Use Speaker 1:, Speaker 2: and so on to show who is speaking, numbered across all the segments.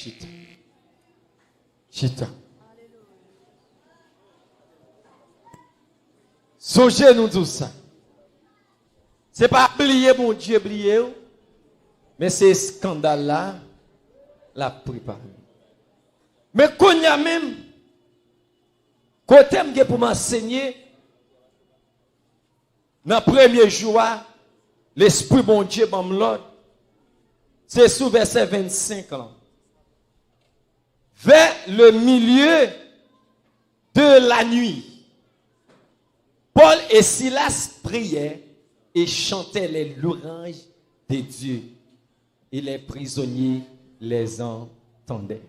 Speaker 1: Chita. Chita. Songez nous tout ça. C'est pas oublier mon Dieu, oublier, mais c'est scandale là, la préparé. Mais qu'on y a même, côté pour m'enseigner, dans le premier jour, l'Esprit bon Dieu, bon l'autre, c'est sous verset 25 là. Vers le milieu de la nuit, Paul et Silas priaient et chantaient les louanges de Dieu. Et les prisonniers les entendaient.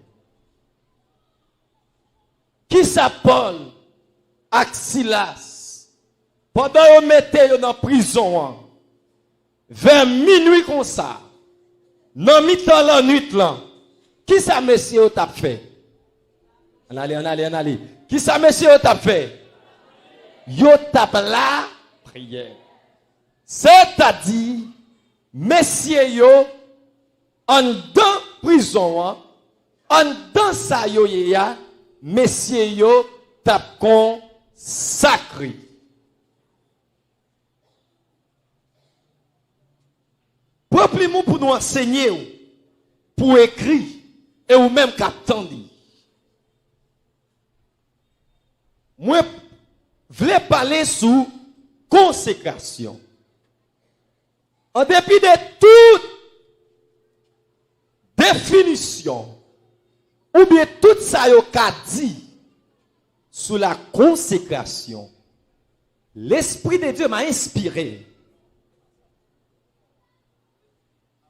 Speaker 1: Qui ça Paul et Silas? Pendant qu'ils mettaient dans la prison, vers minuit comme ça, dans mi-temps la nuit là, qui ça monsieur t'a fait? On allez. Qui ça monsieur t'a fait? Yo t'a la prière. C'est-à-dire, messieurs yo, en dans prison, en dans sa yo ya, messieurs yo t'a consacré. Proprement pour nous enseigner, pour écrire, et ou même qu'attendre. Moi, je voulais parler sous consécration. En dépit de toute définition, ou bien tout ça yo ka dit sous la consécration, l'Esprit de Dieu m'a inspiré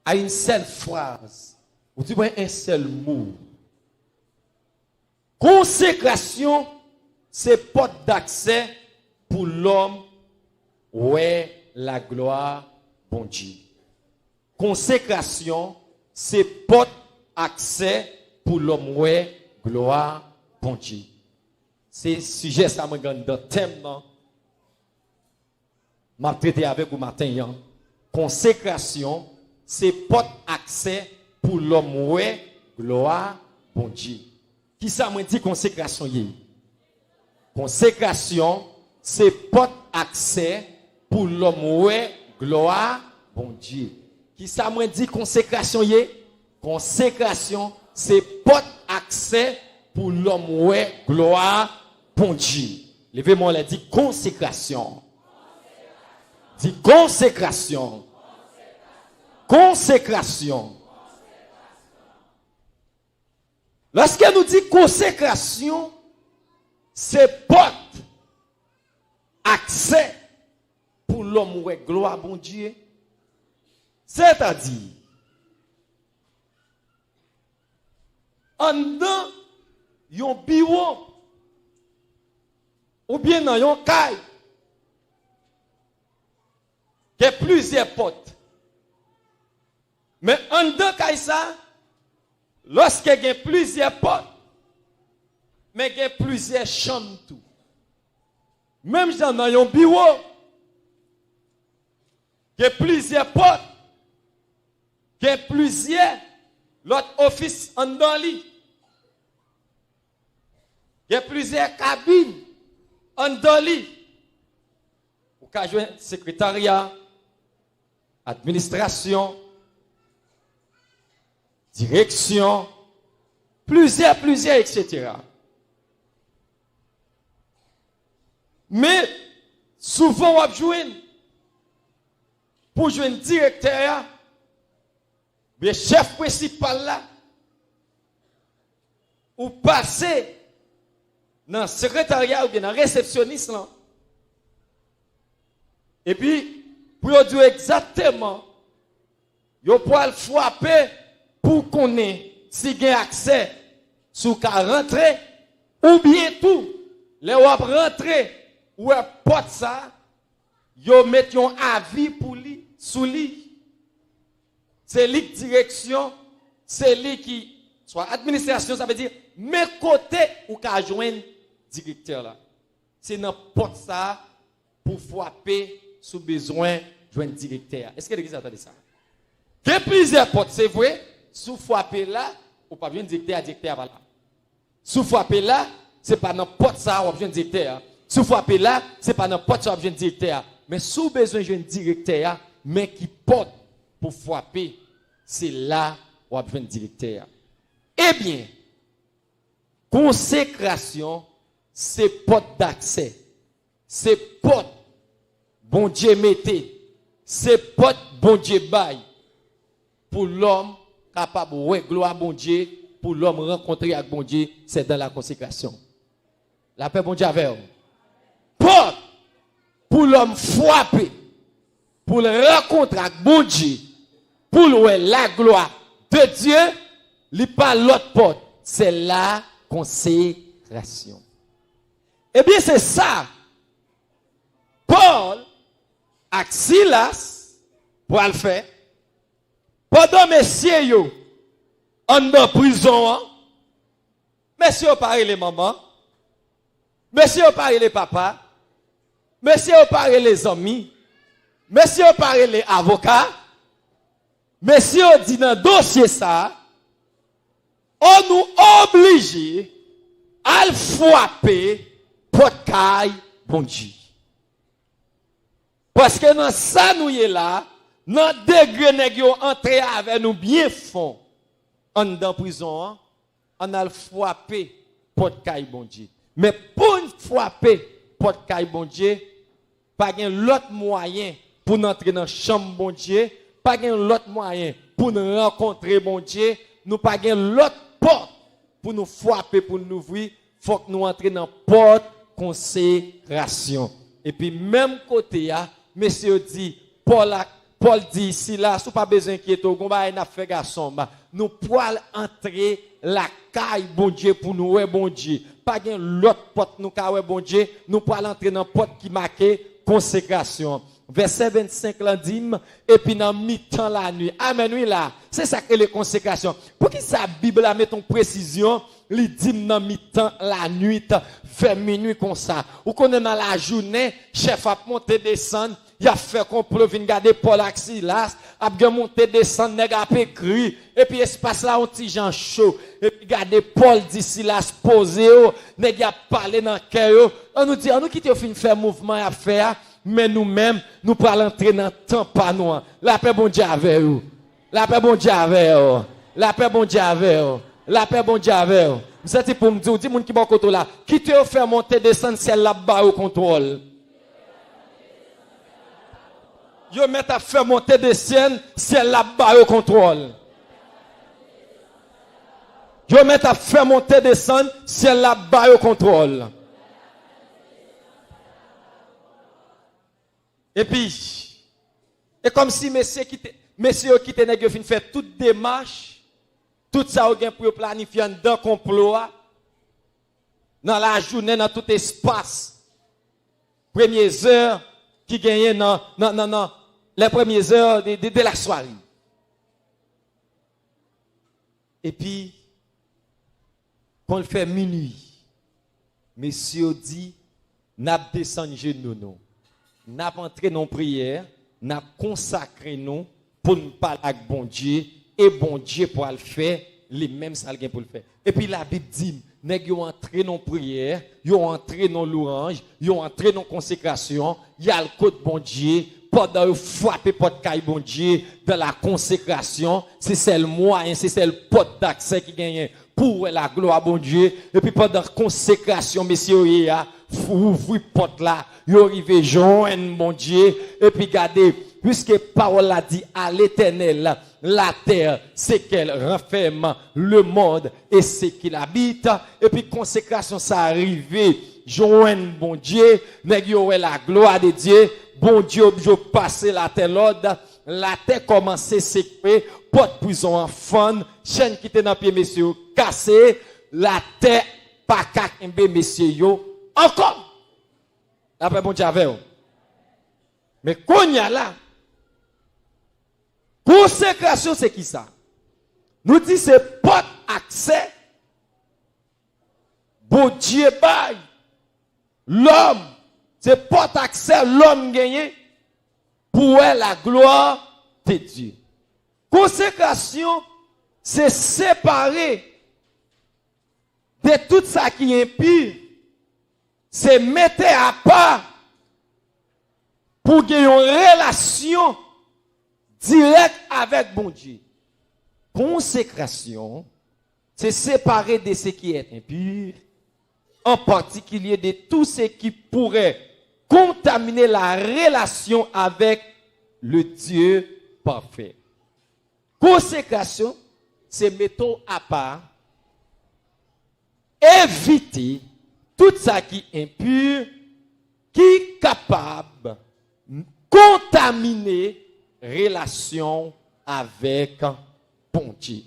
Speaker 1: à une seule phrase, ou du moins un seul mot. Consécration, c'est porte d'accès pour l'homme, ouais, la gloire, bon Dieu. Consécration, c'est porte accès pour l'homme, ouais, gloire, bon Dieu. C'est sujet ça me gagne dans thème non. M'a traité avec vous matin. Consécration, c'est porte accès pour l'homme, ouais, gloire, bon Dieu. Qui ça me dit consécration yé? Consécration, c'est porte accès pour l'homme, ouais, gloire, bon Dieu. Qui ça me dit consécration yé? Consécration, c'est porte accès pour l'homme, ouais, gloire, bon Dieu. Levez-moi, on a dit consécration. Dit consécration. Consécration. Lorsqu'elle nous dit consécration, c'est porte accès pour l'homme ouais gloire bon Dieu. C'est-à-dire en dans yon bureau ou bien dans yon caille, il y a plusieurs portes. Mais en dedans caille ça, lorsqu'il y a plusieurs portes, mais il y a plusieurs chambres tout. Même dans un bureau, il y a plusieurs portes, il y a plusieurs l'autre office en dedans li. Il y a plusieurs cabines en dedans li. Ou ka jouer secrétariat, administration, direction, plusieurs, etc. Mais souvent, on joue pour jouer un directeur, le chef principal là, ou passer dans le secrétariat ou bien dans le réceptionniste là. Et puis, pour dire exactement, vous pouvez frapper pour qu'on ait si vous avez accès sur qu'à rentrer, ou bien tout, les wap rentrer, ou porte ça, vous mettez un avis pour lui, sous lui. C'est lui qui direction, c'est lui qui, soit administration, ça veut dire, mes côtés ou qu'à joindre directeur là. C'est n'importe ça pour frapper sous besoin de joindre directeur. Est-ce que l'église a entendu ça? Il y a plusieurs portes, c'est vrai, sous frapper là, ou pas besoin de directeur là. Si vous frappez là, c'est pas n'importe ça ou besoin de directeur. Si vous frappez là, c'est pas n'importe ça ou besoin de directeur. Mais si vous avez besoin d'un directeur, mais qui porte pour frapper, c'est là où vous avez besoin de directeur. Eh bien, consécration, c'est porte d'accès. C'est porte, bon Dieu mettez. C'est porte, bon Dieu bail. Pour l'homme capable de gloire bon Dieu, pour l'homme rencontrer avec bon Dieu, c'est dans la consécration. La paix bon Dieu avec vous. Porte, pour l'homme frapper, pour le rencontrer avec bon Dieu, pour la gloire de Dieu, il n'y a pas l'autre porte. C'est la consécration. Eh bien, c'est ça. Paul, avec Silas, pour le faire, pendant messieurs, yo, en prison, messieurs parlent les mamans, messieurs parlent les papas, messieurs parlent les amis, messieurs parlent les avocats, messieurs dit dans le dossier ça, on nous oblige à frapper pour caille bon Dieu. Parce que dans ça nous y est là, dans degré nèg yo entré avec nous bien fond en dans prison, on a frappé pour caille bon Dieu. Mais pour frapper pour caille bon Dieu, pas gen l'autre moyen pour entrer dans chambre bon Dieu, pas gen l'autre moyen pour nous rencontrer bon Dieu, nous pas gen l'autre porte pour nous frapper pour nous ouvrir, faut que nous entrions dans porte consécration. Et puis même côté là, monsieur dit Paul dit si là sous pas besoin inquiéter on va n'a fait garçon nous pouvons entrer la caille bon Dieu pour nous ouais bon Dieu pas gain l'autre porte nous ca ouais bon Dieu nous pouvons entrer dans porte qui marqué consécration. Verset 25 là dit et puis dans mi-temps la nuit. Amen oui là. C'est ça que les consécrations. Pour qui ça Bible là met ton précision, li dit dans mi-temps la nuit vers minuit comme ça. Ou connaît dans la journée, chef a monter descendre, il a fait complot vinn garder Paul ak Silas, a bien monter descendre nèg a écrit et puis espace là un petit Jean chaud et puis garder Paul dit Silas posé nèg a parler dans cœur. On nous dit on nous quitter fin faire mouvement à faire. Mais nous-mêmes, nous parlons entrer dans le temps pas nous. La paix bon Dieu avec vous. La paix bon Dieu avec vous. La paix bon Dieu avec vous. La paix bon Dieu avec vous. Vous êtes pour me dire, dis moun qui bon côté là, qui te fait monter descendre ciel là-bas au contrôle. Yo met à faire monter descendre ciel là-bas au contrôle. Yo met à faire monter descendre ciel là-bas au contrôle. Et puis, et comme si messieurs qui te fin fait toute démarche, tout ça ou gen pour planifier dans complot, dans la journée, dans tout espace, premières heures qui gagnent dans les premières heures de la soirée. Et puis, quand il fait minuit, messieurs dit, n'a descendu genoux nous. N'a pas entré dans prière, n'a consacré nous pour nous parler avec bon Dieu et bon Dieu pour le faire, les mêmes ça pour le faire. Et puis la Bible dit, nèg yo entré dans prière, yo entré dans louange, yo entré dans consécration, y a le côté bon Dieu, pendant frapper porte caille bon Dieu dans la consécration, c'est le moyen, c'est le porte d'accès qui gagne pour la gloire bon Dieu et puis pendant consécration messieurs ya ouvrir porte là, yo arrivé joindre bon Dieu et puis regardez puisque parole a dit à l'Éternel la terre c'est qu'elle renferme le monde et c'est qu'il habite et puis consécration ça arrivé joindre bon Dieu nèg yo la gloire de Dieu bon Dieu je passer la terre l'ordre la terre commencer sécher porte prison en fan chaîne qui était dans pied messieurs cassé la terre pas kakembe messieurs yo encore après bon Dieu avec mais qu'on y a là consécration c'est qui ça nous dit c'est porte accès bon Dieu bail l'homme c'est porte accès l'homme gagné pour la gloire de Dieu. Consécration c'est séparer de tout ça qui est impur, c'est mettre à part pour gagner une relation directe avec bon Dieu. Consécration, c'est séparer de ce qui est impur, en particulier de tout ce qui pourrait contaminer la relation avec le Dieu parfait. Consécration, c'est mettre à part, éviter tout ça qui est impur, qui est capable de contaminer relation avec bon Dieu.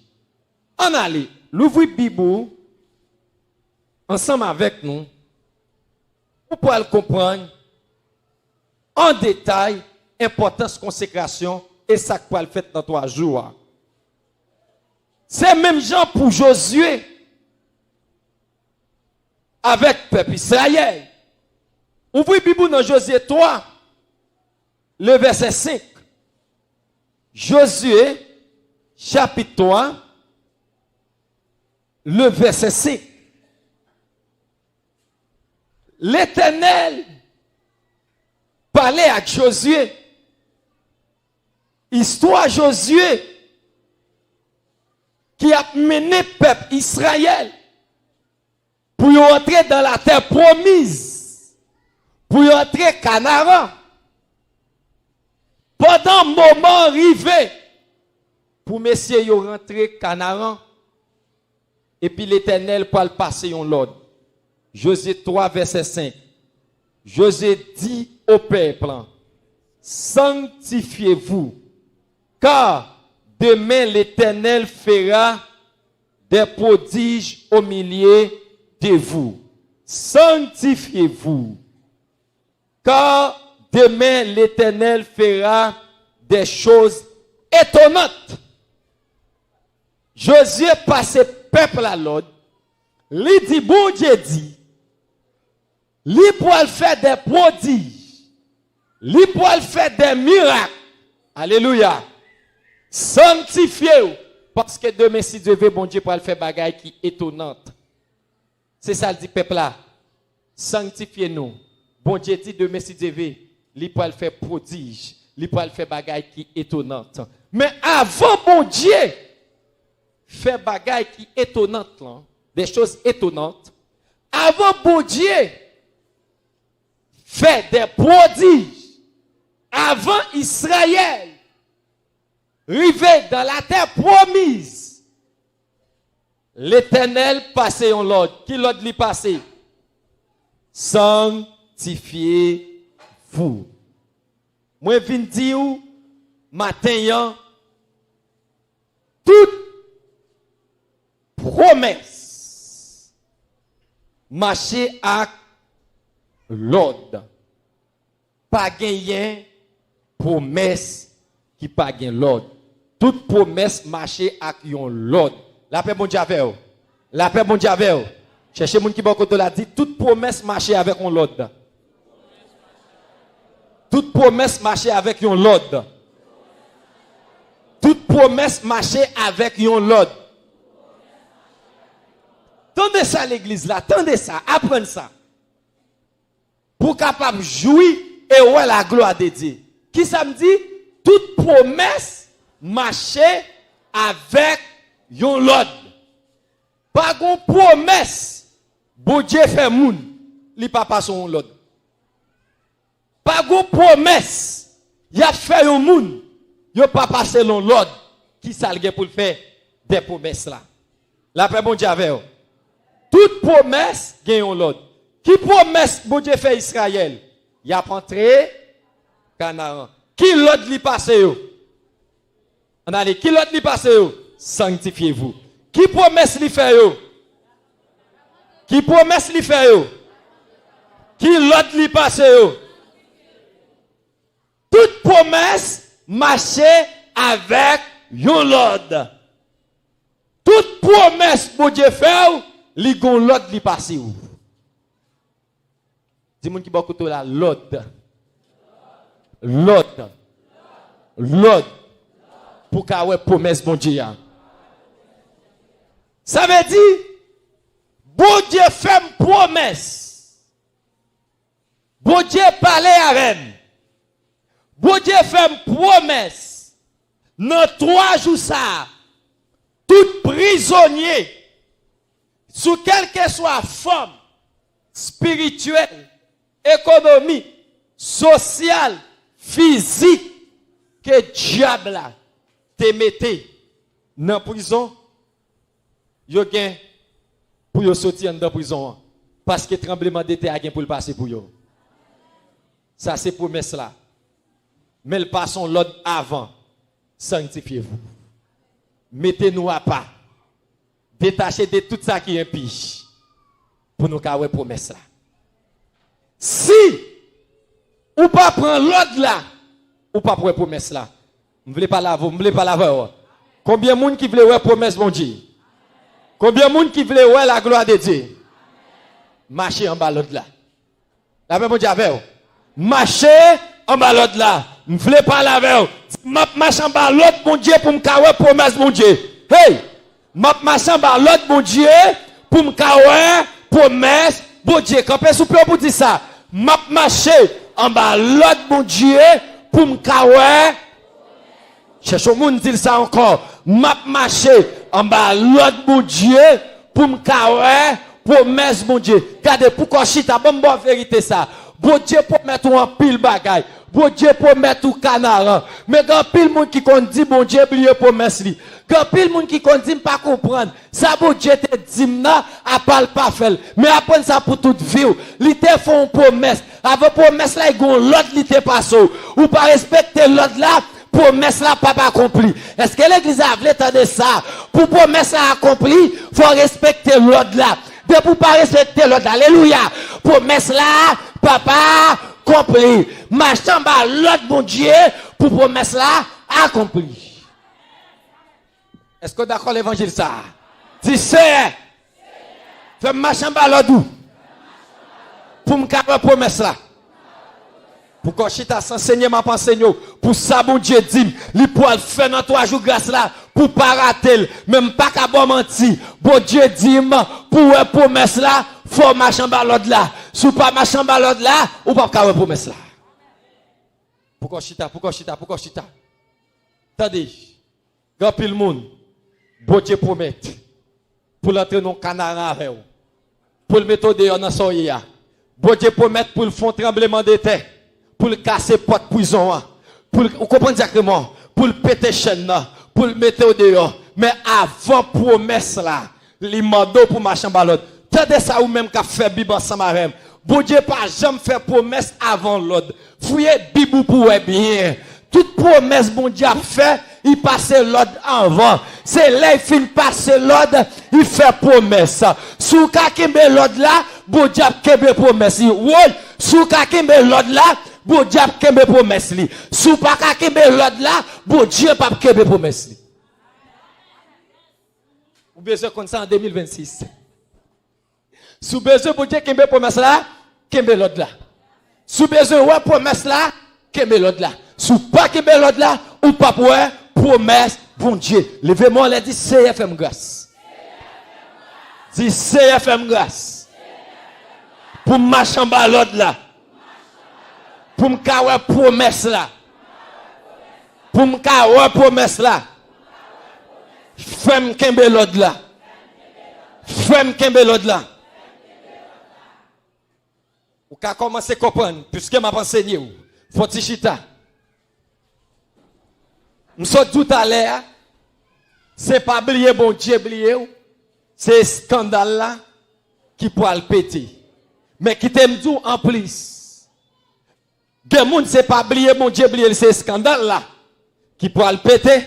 Speaker 1: On allait, l'ouvrir Bible ensemble avec nous pour pouvoir le comprendre en détail l'importance de consécration et ça qu'on le fait dans 3 jours. C'est même genre pour Josué avec le peuple Israël. Ouvrez la Bible dans Josué 3, le verset 5. Josué, chapitre 3, le verset 5. L'Éternel parlait à Josué. Histoire Josué qui a mené le peuple Israël pour y entrer dans la terre promise, pour y entrer Canaan. Pendant un moment arrivé, pour messieurs y rentrer Canaan, et puis l'Éternel pour le passer en l'ordre. Josué 3, verset 5. Josué dit au peuple, sanctifiez-vous, car demain l'Éternel fera des prodiges au milieu de vous. Sanctifiez-vous, car demain l'Éternel fera des choses étonnantes. Josué passe peuple à l'ordre. Il dit, bon Dieu dit, il pour faire des prodiges, il pour faire des miracles. Alléluia. Sanctifiez-vous. Parce que demain, si Dieu veut, bon Dieu pour faire des bagailles qui étonnantes. C'est ça, le dit peuple là. Sanctifiez-nous. Bon Dieu dit demain, si Dieu veut, il pour faire prodiges, il pour faire des bagailles qui étonnantes. Mais avant, bon Dieu, faire des bagailles qui étonnantes, là, des choses étonnantes. Avant, bon Dieu, fait des prodiges. Avant Israël, arrivé dans la terre promise, l'Éternel passait en l'ordre. Qui l'ordre lui passait? Sanctifiez-vous. Moi, je viens dire, matin, toute promesse marcher à l'ordre. Pas gagner promesse qui pas gagner l'ordre. Toute promesse marcher à l'ordre. La paix bon Dieu avec vous. La paix bon Dieu avec vous. Cherchez moun qui bon côté là dit toute promesse marcher avec on l'ordre. Toute promesse marcher avec un l'ordre. Toute promesse marcher avec un l'ordre. Tendez ça l'église là, tendez ça, apprenez ça. Pour capable jouir et ouais la gloire de Dieu. Qui ça me dit? Toute promesse marcher avec yon l'ordre. Pas gon promesse, bon Dieu fait moun, li pa pas son l'ordre. Pas gon promesse, y a fait yon moun, yo pas passer l'ordre. Qui ça le pour le faire des promesses là. La paix bon Dieu avec vous. Toute promesse gagne l'ordre. Qui promesse bon Dieu fait Israël? Y a entré Canaan. Qui l'autre li passe yo? On a dit qui l'autre li passe yo? Sanctifiez-vous. Qui promesse li fait yo? Qui promesse li fait yo? Qui l'autre li passe yo? Toute promesse marcher avec yon l'ordre. Toute promesse bon Dieu fait li gon l'autre li passe yo. Dis moun qui ba koto la l'autre. L'autre. L'autre. Pour ka ouais promesse bon Dieu. Ça veut dire, bon Dieu fait une promesse. Bon Dieu parle avec nous. Bon Dieu fait une promesse. Dans 3 jours ça, tout prisonnier, sous quelle que soit forme, spirituelle, économique, sociale, physique, que diable là, te mette dans la prison, yo gen pour yo sortir dans la prison parce que tremblement de terre gen pour le passer pour yo. Ça c'est promesse là. Mais le passons l'ordre avant. Sanctifiez-vous. Mettez-nous à part. Détachez de tout ça qui est impie pour nous faire promesse là. Si ou pas prendre l'ordre là, ou pas pour promesse là. Vous voulez pas la vous, voulez pas la voir. Combien de monde qui veut ouais promesse bon Dieu? Combien de monde qui veut ouais la gloire de Dieu? Marchez en bas l'autre là. La même bon Dieu avec vous. Marchez en bas l'autre là. Je ne voulais pas la avec vous. Marchez en bas l'autre bon Dieu pour me faire promesse bon Dieu. Hey! Marchez en bas l'autre bon Dieu pour me faire promesse bon Dieu. Quand vous pouvez pour dire ça. Marchez en bas l'autre bon Dieu pour me faire cherchez au monde dire ça encore. Marché en bas l'autre bon Dieu pour me faire promesse bon Dieu. Regardez pourquoi chita bonne vérité ça. Bon Dieu promet tout en pile bagaille. Bon Dieu promet tout canard. Mais quand pile monde qui qu'on dit bon Dieu oublié promesse li. Quand pile monde qui qu'on dit pas comprendre. Ça bon Dieu te dit na a pas faire. Mais après ça pour toute vie. Li te font promesse. Avec promesse là il gon l'autre li te passe. Ou pas respecter l'autre là. Promesse là pas accompli. Est-ce que l'église a voulu entendre ça? Pour promesse là accompli, faut respecter l'ordre là. De pour pas respecter l'ordre, alléluia. Promesse là, papa accompli. Marchant bas l'ordre bon Dieu pour promesse là accompli. Est-ce que d'accord l'évangile ça? Dis c'est. Fais marchant bas l'ordre pour me faire promesse là. Pour qu'on chita s'enseigner ma pensée pour ça bon Dieu dit li pour faire dans 3 jours grâce là pour pas rater même pas qu'à bon mentir bon Dieu dit pour promesse là faut marcher en bas l'autre là sous pas marcher en bas l'autre là ou pas qu'à promesse là pourquoi chita attendez grand pile monde bon Dieu promet pour l'entrer dans canard avec vous pour le mettre dehors dans soleil bon Dieu promet pour le fond tremblement de terre pour le casser porte prison pour vous comprenez exactement pour le péter chaîne pour le mettre au dehors mais avant promesse là li mando pour marcher en l'autre tendez ça ou même qu'a fait bible ensemble avec bon Dieu pas jamais faire promesse avant l'autre fouillez bible pour bien toute promesse bon Dieu a fait il passe l'autre avant c'est là il fin passer l'autre il fait promesse sous ka kembe l'autre là bon Dieu a kembe promesse oui sous ka kembe l'autre là bon Dieu a kembe promesse li. Sou pa ka kembe l'autre là, bon Dieu pas kembe promesse li. Ou besoin comme ça en 2026. Sou besoin bon Dieu kembe promesse là, kembe l'autre là. Sou besoin ouais promesse là, kembe l'autre là. Sou pas kembe l'autre là, ou pas ouais promesse bon Dieu. Levez-moi les dit CFM grâce. Dis CFM grâce. Pour marcher en bas l'autre là. Pour me faire promesse là. Pour me faire promesse là. Femme kembe l'autre là. Femme kembe l'autre là. Ou ka commencer à comprendre puisque m'a enseigné ou. Faut chita. M'so tout à l'heure. C'est pas oublier bon Dieu oublier ou. C'est scandale là qui peut le péter. Mais qui t'aime dit en plus. Des moun c'est pas oublier mon Dieu oublier c'est scandale là qui peut le péter.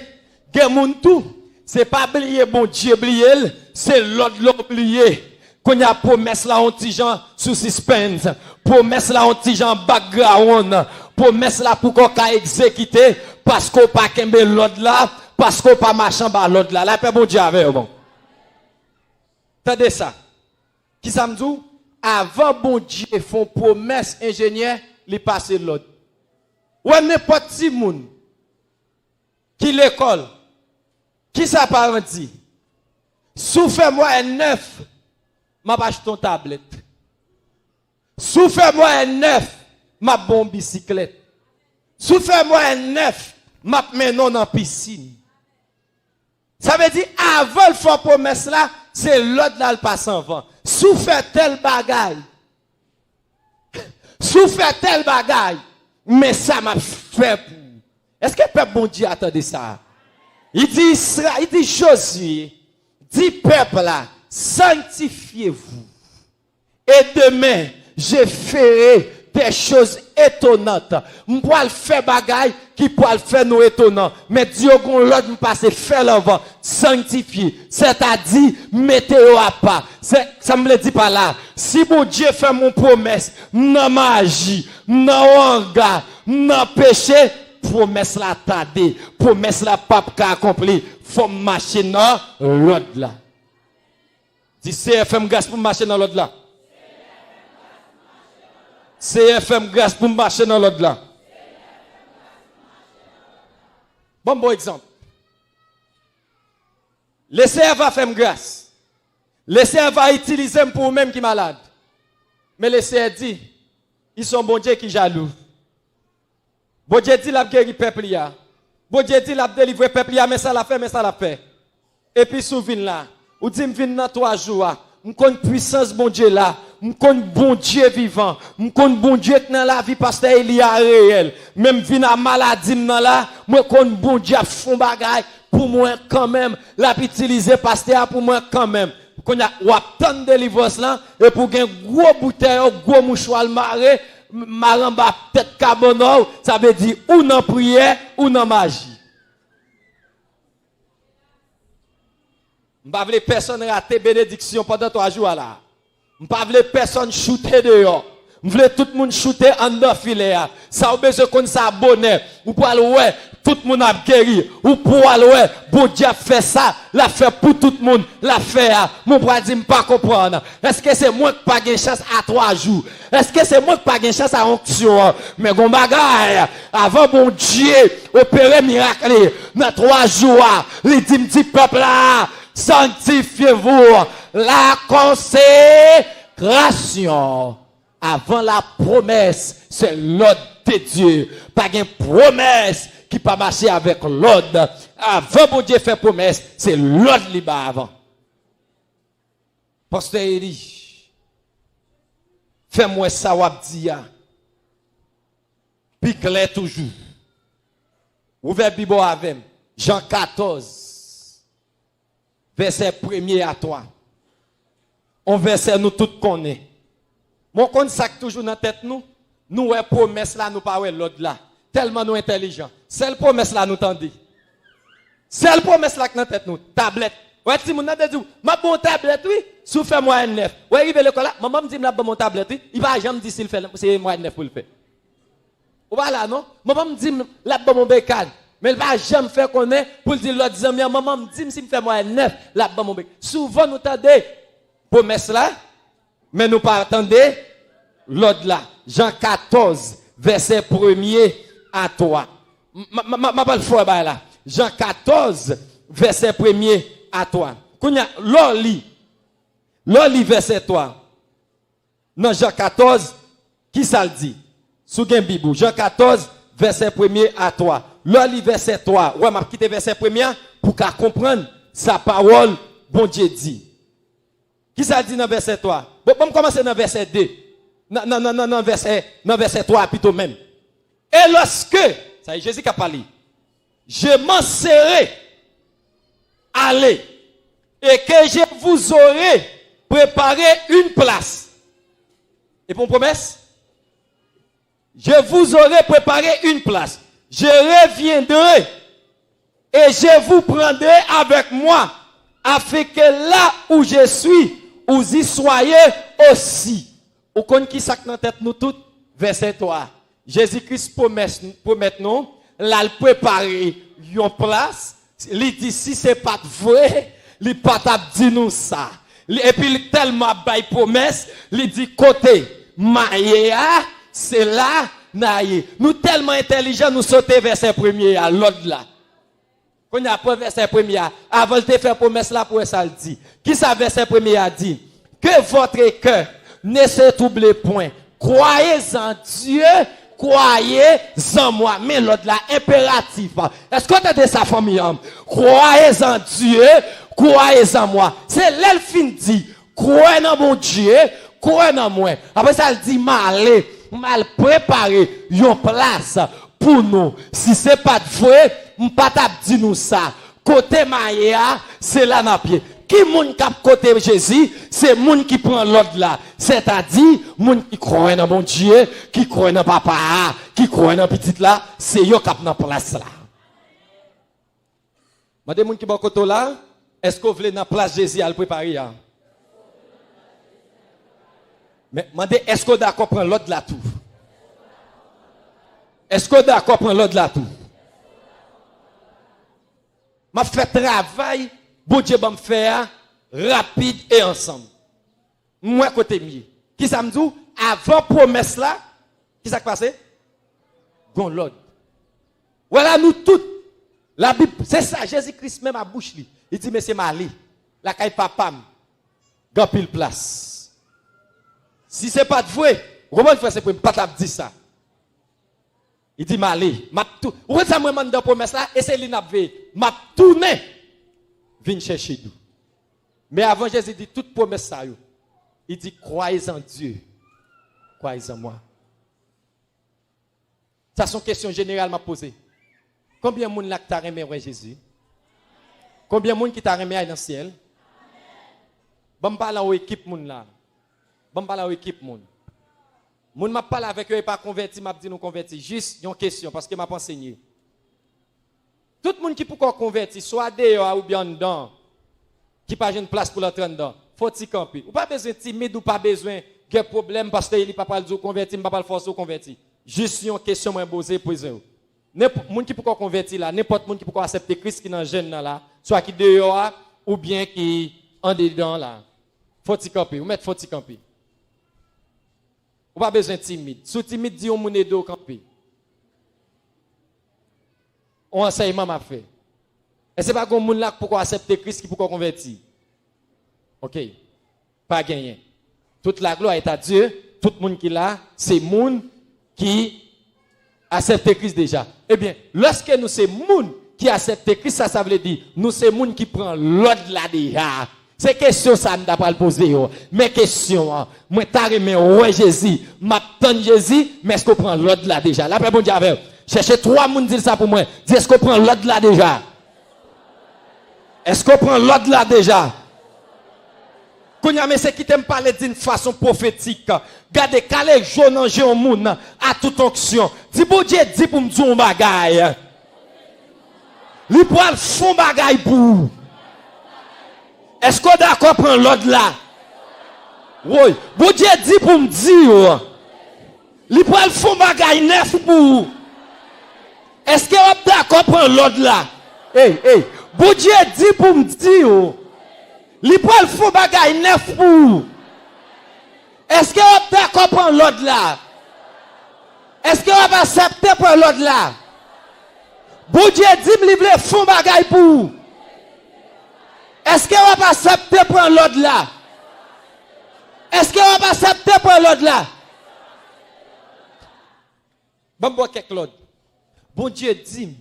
Speaker 1: Des moun tout c'est pas oublier mon Dieu oublier c'est l'autre l'oublier. Qu'on y a promesse là on petit gens sous suspense, promesse là on petit gens background, promesse là pour qu'on ka exécuter parce qu'on pas kembe l'autre là, parce qu'on pas marchant ba l'autre là. La paix bon Dieu avec bon. Tendez ça. Qui ça me dit avant bon Dieu font promesse ingénieur li passer l'autre. Ou n'importe qui moun qui l'école qui ça parenti Sous fais-moi un neuf, m'a acheté ton tablette. Sous fais-moi un neuf, m'a bon bicyclette. Sous fais-moi un neuf, m'a menon dans piscine. Ça veut dire, avant le faire promesse là, c'est l'autre là le passe en vent. Sous fait tel bagaille. Sous fait tel bagaille. Mais ça m'a fait pour. Est-ce que le peuple bon Dieu attendait ça? Il dit Josué, dit peuple là, sanctifiez-vous. Et demain, je ferai des choses étonnantes. Je pourrais faire bagaille qui pourrait faire nous étonnants. Mais Dieu, l'autre me passe faire l'avant, sanctifier. C'est-à-dire, mettez-vous à part. Ça me le dit pas là. Si mon Dieu fait mon promesse, non magie, non hangar, non péché, promesse la tardée, promesse la pape qu'a accompli. Faut marcher dans l'autre là. Dis CFM grâce pour marcher dans l'autre là. CFM grâce pour marcher dans l'autre là. Bon exemple. Le CF va faire grâce. Le CF va utiliser pour eux-mêmes qui sont malades. Mais le CF dit, ils sont bon Dieu qui jaloux. Bon Dieu dit, la guéri peuple ya. Bon Dieu dit, la délivrer peuple ya, mais ça l'a fait, mais ça l'a fait. Et puis, souviens là, ou dit, m'vin dans 3 jours, m'con puissance bon Dieu là, m'con bon Dieu vivant, m'con bon Dieu dans la vie parce qu'il y a réel. Même vin à maladie dans là, m'con bon Dieu font bagaille pour moi quand même, l'a utiliser pasteur pour moi quand même. Qu'on a ou attendre délivrance là et pour un gros bouteille, gros mouchoir maré, maramba tête carbonore, ça veut dire ou dans prière ou dans magie. M'pa vle personne rater bénédiction pendant 3 jours là. M'pa vle personne shooter dehors. M'vle tout le monde shooter en dedans filet. Ça ou besoin qu'on s'abonne ou pour aller ouais, tout le monde a guéri ou pour aller ouais, bon Dieu fait ça, l'a fait pour tout le monde, l'a fait. Mon bras dit m'pas comprendre. Est-ce que c'est moi qui pas gain chance à 3 jours? Est-ce que c'est moi qui pas gain chance à onction? Mais gon bagaille avant bon Dieu opérer miracle dans 3 jours, il dit m'di peuple là, sanctifiez-vous, la consécration. Avant la promesse, c'est l'ordre de Dieu. Pas une promesse qui pas marcher avec l'ordre. Avant bon Dieu fait promesse, c'est l'ordre qui va avant. Pasteur Eli, fais-moi ça wap dia. Puis clair toujours. Ouvert Bible avec Jean 14, verset 1er à 3. On verset nous tous connaît. Mon compte sac toujours dans tête nous est promesse là nous pas l'autre là. Tellement nous intelligents. C'est la promesse là nous tendez. C'est la promesse là dans tête nous. Tablette. Ouais si mon n'a dit ma bon tablette oui, sous fait moi 9. Ouais arrivé l'école là, maman me dit la bon tablette oui, il va jamais dire s'il fait c'est moi 9 pour le faire. Voilà non? Maman me dit la bon bécane. Mais il va jamais faire connaître pour dire l'autre ami maman me dit s'il fait moi 9 la bon bécane. Souvent nous tendez promesse là. Mais nous pas attendez l'autre là. Jean 14, verset 1er à 3. Ma pas le fois là. Jean 14, verset 1er à 3. Kounya, l'oli verset 3. Dans Jean 14, qui ça le dit? Sous gen Bible. Jean 14, verset 1er à 3. L'oli verset 3. Ouais, m'a quitté verset 1er pour qu'à comprendre sa parole, bon Dieu dit. Qui ça dit dans verset 3? Bon, on commence dans verset 2. Non, verset 3 plutôt même. Et lorsque, ça y est, Jésus qui a parlé, je m'en serai allé et que je vous aurai préparé une place. Et pour promesse, je vous aurai préparé une place. Je reviendrai et je vous prendrai avec moi afin que là où je suis, vous y soyez aussi. Vous connaissez qui ça dans tête nous toutes? Verset 3. Jésus-Christ promet nous, là, il prépare une place. Il dit, si ce n'est pas vrai, il n'est pas dit nous ça. Et puis, il tellement bail promesse, il dit, côté, maïa, c'est là, naïe. Nous tellement intelligents, nous sautons verset 1er à l'autre là. Quand il y a un verset premier, avant de faire promesse là pour ça le dit. Qui ça verset premier a dit? Que votre cœur ne se trouble point. Croyez en Dieu, croyez en moi. Mais l'autre là, impératif. Est-ce que tu as de sa famille? Croyez en Dieu, croyez en moi. C'est l'elfine dit, croyez en mon Dieu, croyez en moi. Après ça, elle dit, mal préparé, une place pour nous. Si c'est pas de vrai, m'pas dit nous ça. Côté Maïa, c'est là dans pied. Qui moun kap côté Jésus, c'est moun qui prend l'autre là. C'est-à-dire, moun qui croit dans mon Dieu, qui croit dans papa, qui croit dans petite là, c'est yo kap dans place là. Madame moun qui bon côté là, est-ce que vous voulez dans place Jésus à le préparer? Mais demandez, est-ce que vous d'accord prendre l'autre là tout? Est-ce que vous d'accord prendre l'autre là tout? M'a fait travail, bon Dieu va me faire rapide et ensemble. Moi côté mieux. Qui ça me dit? Avant promesse là, qui ça passé? Gon l'autre. Voilà nous toutes. La Bible, c'est ça, Jésus-Christ même à bouche li. Il dit mais c'est Mali. La caille papam. Gan pile place. Si c'est pas de vrai, comment frère c'est pour pas t'a dit ça. Il dit Mali, m'a tout. Ou ça moi mande promesse là et c'est li n'a m'a tourné. Viens chercher nous. Mais avant Jésus dit toute promesse ça yo. Il dit croyez en Dieu. Croyez en moi. Ça sont questions générales m'a posé. Combien de monde là qui t'a remis ouais Jésus? Combien de monde qui t'a remis dans le ciel? Bon parle aux équipe monde là. Bon parle aux équipe monde. Moun m'a parlé avec eux et pas converti, m'a dit nous converti. Juste une question parce que m'a enseigné. Tout le monde qui peut convertir, soit dehors ou bien dedans, qui pas une place pour l'entrer dedans, faut s'y camper. Ou pas besoin de timide ou pas besoin de problème parce qu'il pas parler de convertir, pas le forcer ou convertir. Juste une question moi poser pour eux. N'importe monde qui peut convertir là, n'importe monde qui peut accepter Christ qui dans jeune là, soit qui dehors ou bien qui en dedans là. Faut s'y camper, ou mettre faut s'y camper. Ou pas besoin de timide. Sous timide dit on moun edo camper. On enseignement m'a fait. Et c'est pas qu'on moun là pour accepter Christ qui pour convertir. OK. Pas gagné. Toute la gloire est à Dieu, tout le monde qui là, c'est moun qui accepte Christ déjà. Eh bien, lorsque nous c'est moun qui accepte Christ, ça veut dire nous c'est moun qui prend l'ordre là déjà. C'est question ça me pas le poser. Mais question, moi t'as remis ouais Jésus, m'attend Jésus, mais est-ce qu'on prend l'ordre là déjà? Là après bon Dieu avec. Cherchez trois moun dire ça pour moi. Dis est-ce qu'on prend l'ordre là déjà? Est-ce qu'on prend l'ordre là déjà? Quand y a monsieur qui t'aime parler d'une façon prophétique, gardez calé jaune en jaune moun à toute onction. Dis bon Dieu dit pour me dire un bagaille. Li pour le fond bagaille pour. Est-ce qu'on d'accord prendre l'ordre là? Oui. Bon Dieu dit pour me dire. Li pour le fond bagaille neuf pour. Est-ce que vous d'accord prendre l'ordre là? Hey. Bon Dieu dit pour me dire. Li pour le fond bagaille neuf pour. Est-ce que vous d'accord prendre l'ordre là? Est-ce que vous accepter pour l'ordre là? Bon Dieu dit me livrer fond bagaille pour. Est-ce que vous accepter pour l'ordre là? Est-ce que vous accepter pour l'ordre là? Bon quelque l'autre. Bon Dieu dit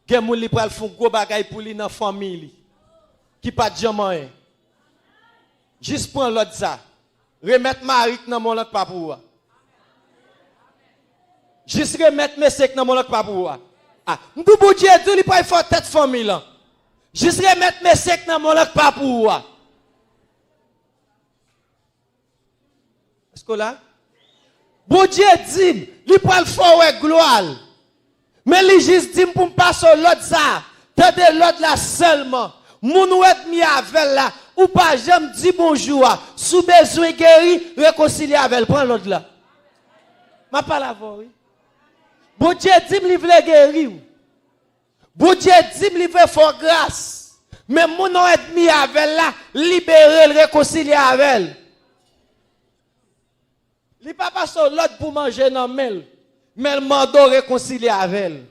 Speaker 1: que moun li pral font gros bagay pour li dans famille qui pas de jamais. Juste prendre l'autre ça. Remettre Marie dans mon autre papou. Juste remettre monsieur dans mon autre papou. Ah, m'dou bon Dieu dit li pral faire tête famille là. Juste remettre monsieur dans mon autre papou. Est-ce que là? Bon Dieu dit, il prend le fort gloire. Mais il juste dit pour me passer l'autre ça. Tendez l'autre là seulement. Moun ou être mis avec là. Ou pas j'aime dire bonjour. Sous besoin guéri, réconcilier avec. Prends l'autre là. Ma pas la voix, oui. Bon Dieu dit, il veut guérir. Bon Dieu dit, il veut faire grâce. Mais moun ou être mis avec là. Libérer, réconcilier avec. Il pas passer l'autre pour manger dans mel, mais le mando réconcilier avec elle.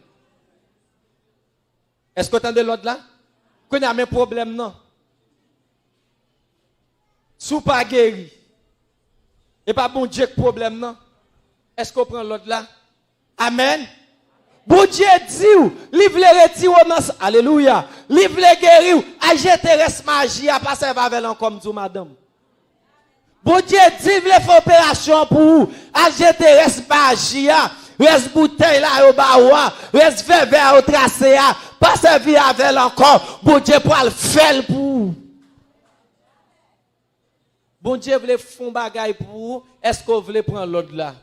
Speaker 1: Est-ce que vous entendez l'autre là? Qu'on a un problème non? Sous pas guéri. Et pas bon Dieu problème non? Est-ce qu'on prend l'autre là? Amen. Bon Dieu dit, livre les retirer dans alléluia. Livre les guérir, ajeter reste magie à passer avec comme dit madame. Bon Dieu dit, les faire opération pour vous, ajeter reste magie, reste bouteille là au bas, reste verre au tracé, passer vie avec encore. Bon Dieu pour le faire pour vous. Bon Dieu voulait faire bagaille pour vous, est-ce que vous voulez prendre l'autre là?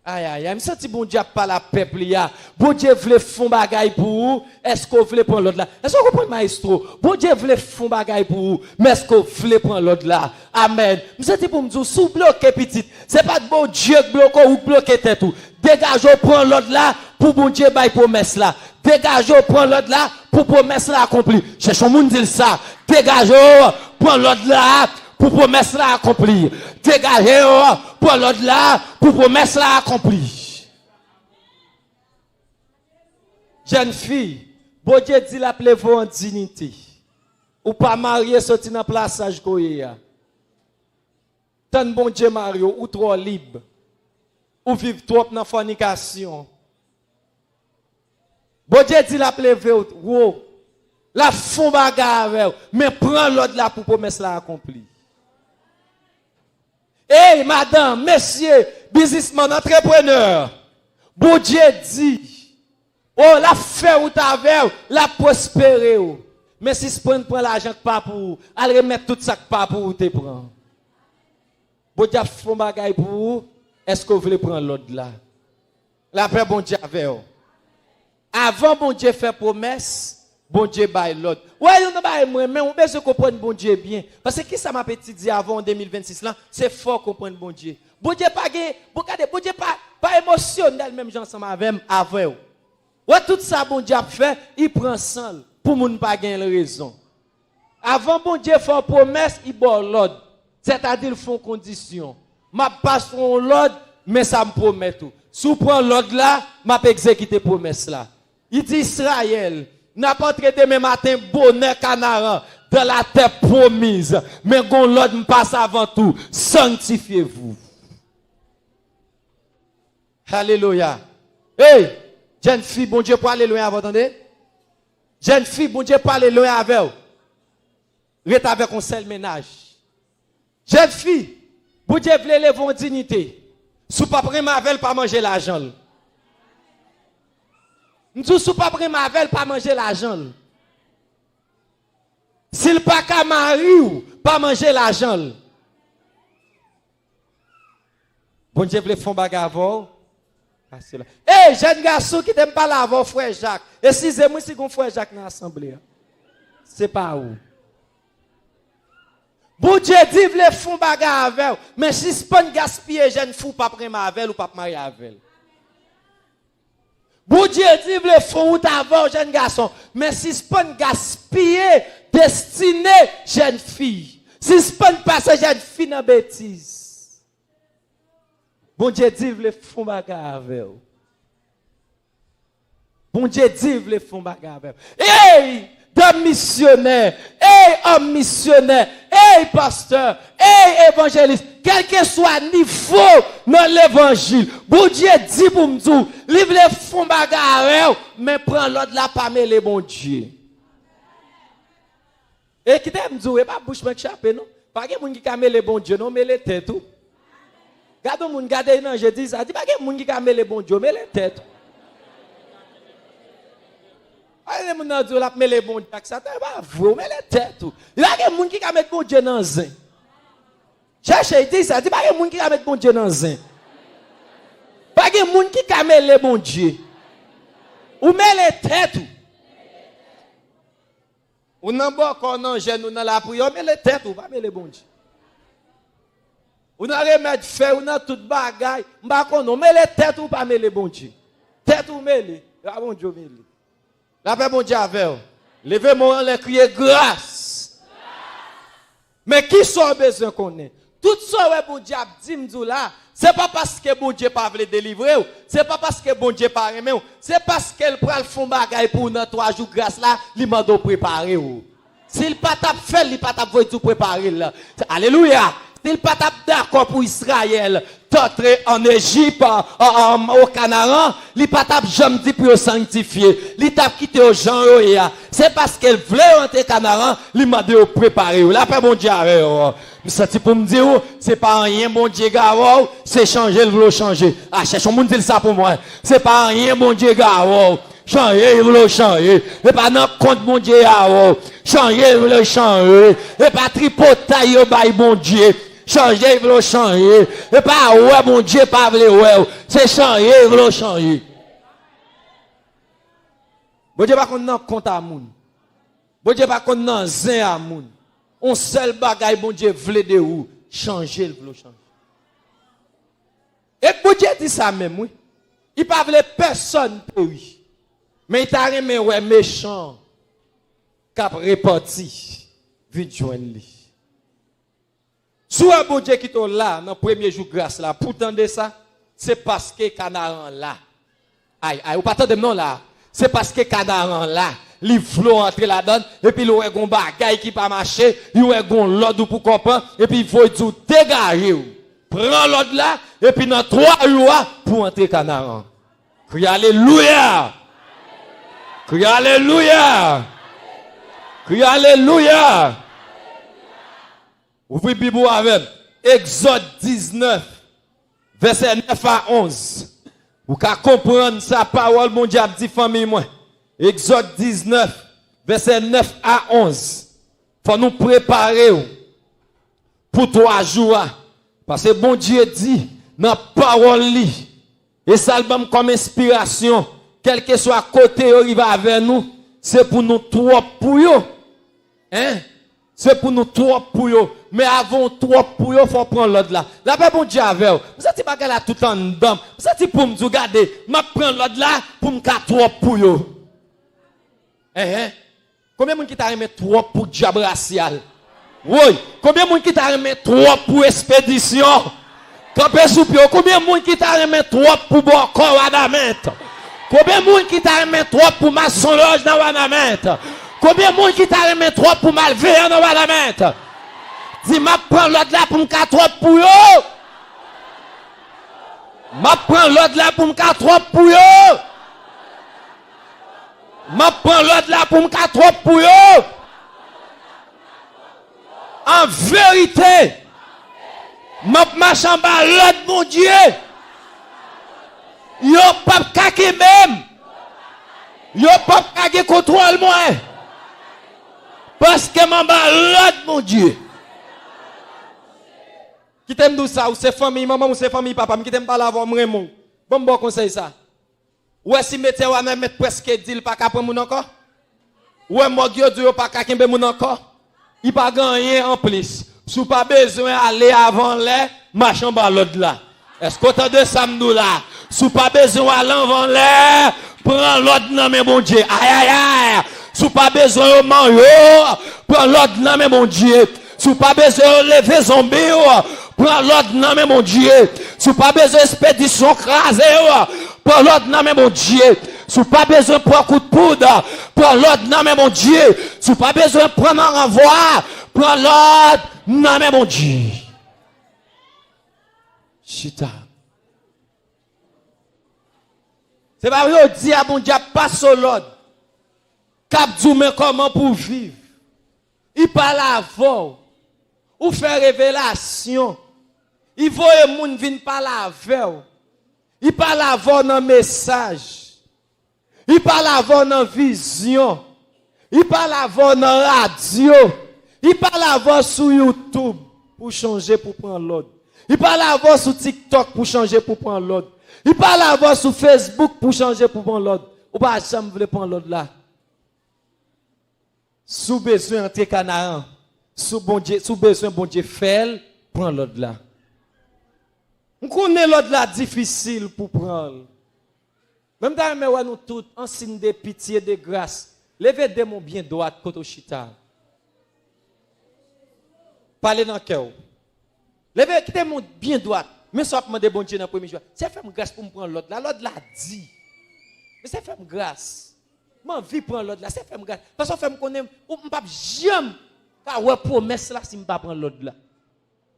Speaker 1: Aïe, aïe, aïe, je sens que bon Dieu pas la peuple là. Bon Dieu voulait faire bagaille pour vous. Est-ce que vous voulez prendre l'autre là? Est-ce que vous comprenez, maestro? Bon Dieu voulait faire bagaille pour vous. Mais est-ce que vous voulez prendre l'autre là? Amen. Je sens pour me dire, sous bloqué petit, c'est pas de bon Dieu qui bloque ou bloquer tête tout. Dégagez, prendre l'autre là pour bon Dieu bailler promesse là. Dégagez, prendre l'autre là pour promesse là accomplie. Cherchons moun dire ça. Dégagez, prendre l'autre là pour promesse là accomplir. Dégagez pour l'autre là pour promesse là accomplir. Jeune fille, bon Dieu dit la vous en dignité. Ou pas marié sorti dans plaçage koya. Tant bon Dieu Mario ou trop libre. Ou vivre trop dans fornication. Bon Dieu dit la vous la fond bagarre mais prends l'autre là pour promesse là accomplir. Hey, madame, monsieur, businessman, entrepreneur, bon Dieu dit, oh, la fait ou ta verre, la prospérer. Mais si ce prend l'argent pas pour vous, elle remettre tout ça pas pour vous te prendre. Bon Dieu fait bagaille pour vous, est-ce que vous voulez prendre l'autre là? La paix, bon Dieu avec vous. Avant, bon Dieu fait promesse. Bon Dieu baille l'autre. Ouais, on baille moi, mais on besoin comprendre bon Dieu bien. Parce que qui ça m'a petit dit avant en 2026 là, c'est fort comprendre bon Dieu. Bon Dieu pas gagné, bon Dieu pas émotionnel même gens ensemble avec avant. Ouais, tout ça bon Dieu a fait, il prend sang pour moun pas gagner raison. Avant bon Dieu fait promesse, il bon l'autre. C'est-à-dire ils font condition. M'a passe son l'autre, mais ça me promet tout. Si vous prenez l'autre là, m'a exécuter promesse là. Il dit Israël n'a pas entré demain matin bonheur canaran dans la terre promise. Mais gon l'autre me passe avant tout. Sanctifiez-vous. Alléluia. Hey, jeune fille, bon Dieu pour aller loin avec vous, attendez? Jeune fille, bon Dieu pour aller loin avec vous. Reste avec un seul ménage. Jeune fille, bon Dieu voulait lever en dignité. Si pas prendre avec pas manger l'argent. Nous sous pas prendre avec pas manger l'argent. S'il pas qu'à marier pas manger l'argent. Bon Dieu voulait faire bagarre avant. Eh, jeune garçon qui t'aime pas l'avoir frère Jacques. Excusez-moi si mon frère Jacques dans l'assemblée. C'est pas où. Bon Dieu dit voulait faire bagarre avec. Mais si c'est pas gaspiller jeune fou pas prendre avec ou pas marier avec. Bon Dieu dit voulait faire ou t'avoir jeune garçon. Mais si c'est pas gaspiller destiné jeune fille. Si c'est pas passer jeune fille dans bêtise. Bon Dieu dit voulait faire bagarre avec. Bon Dieu dit voulait faire bagarre avec. Hey! D'homme missionnaire, hey homme missionnaire, hey pasteur, hey évangéliste, quel que soit niveau dans l'évangile, bon Dieu dit pour me dire, livre les fonds bagarre, mais prends l'autre là pas mêler bon Dieu. Et qui t'aime dire, et pas bouche mec chapé non, pas que moun qui ka mêler bon Dieu non, mêler tête tout. Gade moun gade non, je dis ça, dit pas que moun qui ka mêler bon Dieu, mêler tête. Les gens disent que les bon Dieu, ça n'est pas vrai, mais les têtes. Il y a des gens qui mettent bon Dieu dans le zin. Cherchez, il dit ça, il n'y a pas des gens qui mettent bon Dieu dans le zin. Pas des gens qui mettent les bon Dieu. Ou met les têtes. Ou n'en pas encore non, jeune, ou dans la prière, mais les têtes, ou pas mettre les bon Dieu. Ou n'en remettre fait, ou n'en tout bagaille, ou met les têtes, ou pas mettre les bon Dieu. Tête ou met les, la bon Dieu met les. La paix, mon Dieu, avec vous. Levez-moi les crier grâce. Mais qui sont besoin qu'on ait? Tout ça ouais bon Dieu a dit m'dou là, c'est pas parce que bon Dieu pas veut délivrer ou, c'est pas parce que bon Dieu pas aimer ou, c'est parce qu'elle prend le fond bagaille pour dans 3 jours grâce là, li mando préparer ou. S'il pas t'a fait, il pas t'a voulu tout préparer là. Alléluia. S'il pas t'a d'accord pour Israël, t'entrer en Égypte, au Canaan, il pas t'a jamais dit pour sanctifier. Il t'a quitté aux gens c'est parce qu'elle voulait entrer Canaan, il m'a dit préparer. Là pas bon Dieu avec. Ça pour me dire c'est pas rien bon Dieu gars, c'est changer, il veut changer. Ah cherche on dire ça pour moi. C'est pas rien bon Dieu gars. Changer, il veut changer. Et pas dans compte mon Dieu changer, il veut changer. Et pas tripoter au bail mon Dieu. Changer, il veut changer. Et pas ouais mon Dieu pas veut ouais. C'est changer, il veut changer. Bon Dieu pas qu'on nan compte à moun. Bon Dieu pas qu'on nan zin à moun. On seul bagaille bon Dieu veut de ou changer, il veut changer. Et bon Dieu dit ça même oui. Il pas veut personne périr. Mais il t'a remis ouais méchant cap reparti vite joindre lui. Soit bon Dieu qui est là dans premier jour grâce là pour tendre ça, c'est parce que Canaan là. Aïe aïe, ou pas tendre non là. C'est parce que Canaan là, li vlo entrer là-dedans et puis il y a un bagage qui pas marcher, il y a un l'ordre pour comprendre et puis il faut tout dégager. Prends l'ordre là et puis dans 3 jours pour entrer Canaan. Crie alléluia. Crie alléluia. Crie alléluia. Ouvrez Bible avec Exode 19 verset 9 à 11. Vous pouvez comprendre sa parole mon Dieu dit famille moi. Exode 19 verset 9 à 11. Faut nous préparer pour 3 jours parce que bon Dieu dit dans parole li et ça le comme inspiration quel que soit côté arrive avec nous c'est pour nous trop pour yo. Hein? C'est pour nous trop pour yo. Mais avant trop pour yo, faut prendre l'autre là. Là, pas bon Dieu avec vous. Vous êtes pas là tout en dedans. Vous êtes pour me regarder. Je prends l'autre là pour me faire trop pour yo. Combien de monde qui t'a remis trop pour diable racial? Oui. Combien de monde qui t'a remis trop pour expédition? Campé sous pied. Combien de monde qui t'a remis trop pour boire corps Wanament? Combien de monde qui t'a remis trop pour maçonloge dans Wanament? Combien de monde qui t'a remis trop pour malveillant dans Wanament? Dis, ma prends l'autre là pour me faire trop pour yo. Ma prends l'autre là pour me faire trop pour yo. Ma prends l'autre là pour me faire trop pour yo. En vérité, ma marche en bas l'autre mon Dieu. Yo pas kake même. Yo pas kake contrôle moi. Parce que ma bas l'autre mon Dieu. Qui t'aime tout ça, ou c'est famille maman, ou c'est famille papa, qui t'aime pas la voir, Raymond. Bon conseil ça. Ouais, si mettez ou même mettre presque dit pas qu'à prendre mon encore. Ouais, moi Dieu pas qu'à kembe mon encore. Il pas gagné en plus. Sous pas besoin aller avant les marchand bas l'autre là. Est-ce que t'as de samedi là? Sous pas besoin aller avant les prends l'autre dans mes bon Dieu. Aïe aïe aïe. Sous pas besoin au manger, prends l'autre dans mes bon Dieu. Sous pas besoin lever zombie, prends l'autre dans mes mon Dieu. Sous pas besoin expédition crasée, prends l'autre dans mes mon Dieu. Sous pas besoin prendre coup de poudre, prends l'autre dans mes mon Dieu. Sous pas besoin prendre un renvoi, prends l'autre dans mes mon Dieu. Chita. C'est pas vrai, dit à mon Dieu, passe sur l'autre. Cap mais comment pour vivre? Il parle avant. Ou faire révélation. Il faut que les gens viennent parler avec. Il parle avant dans message. Il parle avant dans vision. Il parle avant dans radio. Il parle avant sur YouTube pour changer pour prendre l'autre. Il parle avant sur TikTok pour changer pour prendre l'autre. Il parle avant sur Facebook pour changer pour prendre l'autre. Ou pas jamais voulez prendre l'autre là. Sous besoin entrer Canaan. Sous besoin bon Dieu faire, prends l'autre là. On connaît l'autre là difficile pour prendre. Même dans mais nous tous en signe de pitié de grâce. Levez des mains bien droites côté chita. Parlez dans cœur. Levez, quittez mon bien droit. Mais ça va demander bon Dieu dans le premier jour. C'est faire grâce pour me prendre l'autre là. L'autre l'a dit. Mais c'est faire grâce. Moi, vie prendre l'autre là. C'est faire grâce. Parce que fait me connaître. Ou me pas jamais. Car ouais, promesse là, si me pas prendre l'autre là.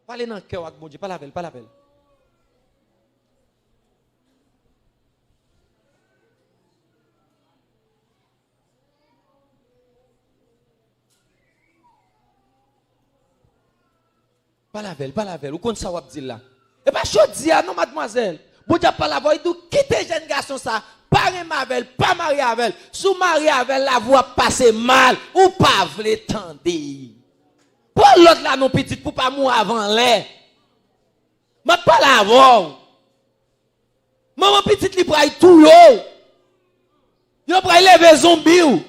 Speaker 1: Parlez dans le cœur avec bon Dieu. Pas la belle, pas la belle. Pas la belle, pas la belle. Ou qu'on ça va dire là. Et pas chaud dire non mademoiselle. Bon Dieu pas la voix, il dit quittez jeune garçon ça. Pas avec, pas marié avec. Sous marié avec la voix passer mal ou pas vle tendre. Pour l'autre là non petit pour pas mourir avant l'air. Mais pas la voix. Maman petite li pral tout yo. Yo pral lever zombie.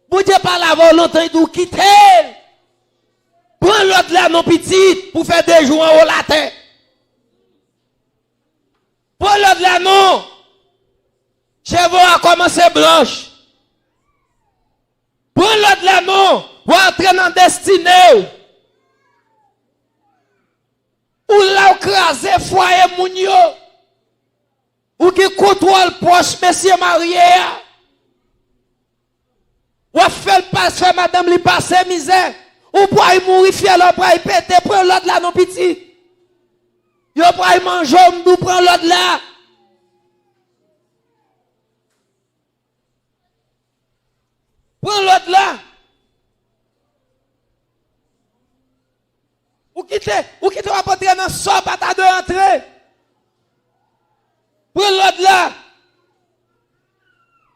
Speaker 1: Bon Dieu pas la voix longtemps il dit quittez. Prends l'autre là, non petit, pour faire des jours en haut la terre. Prends l'autre là, non. Chevaux a commencé blanche. Prends l'autre là, non. Ou entrer dans destinée. Ou là, crasé foyer mounio. Ou qui contrôle poche, monsieur marié. Ou fait le passer, madame, li passe misère. Ou pour y mourir fier, ou pour y péter, prends l'autre là, non petit. Yo pour y manger, ou prends l'autre là. Prends l'autre là. Ou quitte va pas entrer dans ça, pas ta de entrer. Prends l'autre là.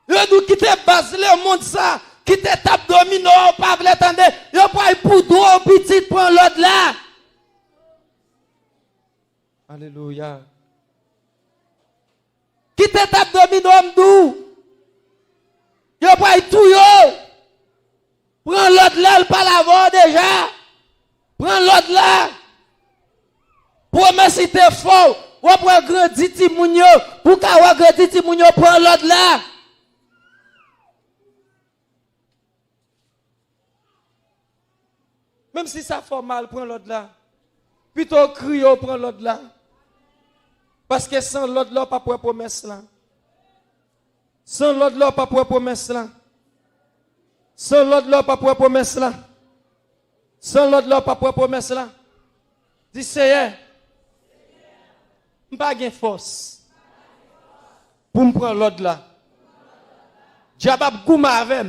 Speaker 1: Yo nous quitte base le monde ça. Qui te tape domino, pas vle tande, yo pas pour droit petit prend l'autre là. Alléluia. Qui te tape domino m'dou. Yo pas tout yo. Prends l'autre là, pas la voix déjà. Prends l'autre là. Promesse c'était fort. Ou prend grandi ti moun yo, pour ka wa grandi ti moun yo prend l'autre là. Même si ça fait mal, prends l'autre là. Plutôt crier, prends l'autre là. Parce que sans l'autre là, pas pour promesse là. Sans l'autre là, pas pour promesse là. Sans l'autre là, pas pour promesse là. Sans l'autre là, pas pour promesse là. Dis Seigneur, je n'ai pas de force pour me prendre l'autre là. Diable gouma avec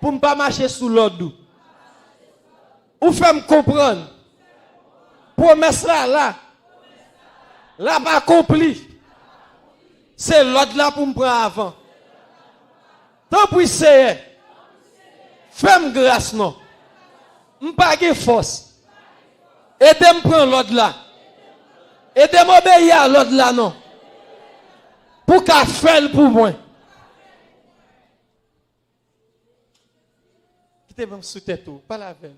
Speaker 1: pour ne pas marcher sous l'autre. Ou fait me comprendre. Promesse là, là pas accompli. C'est l'autre là pour me prendre avant. Tant pis c'est. Fais-moi grâce non. M'pas de force. Aidez-moi prendre l'autre là. Aidez-moi obéir à l'autre là non. Pour qu'à faire pour moi. Quittez-moi sous tête tout, pas la veille.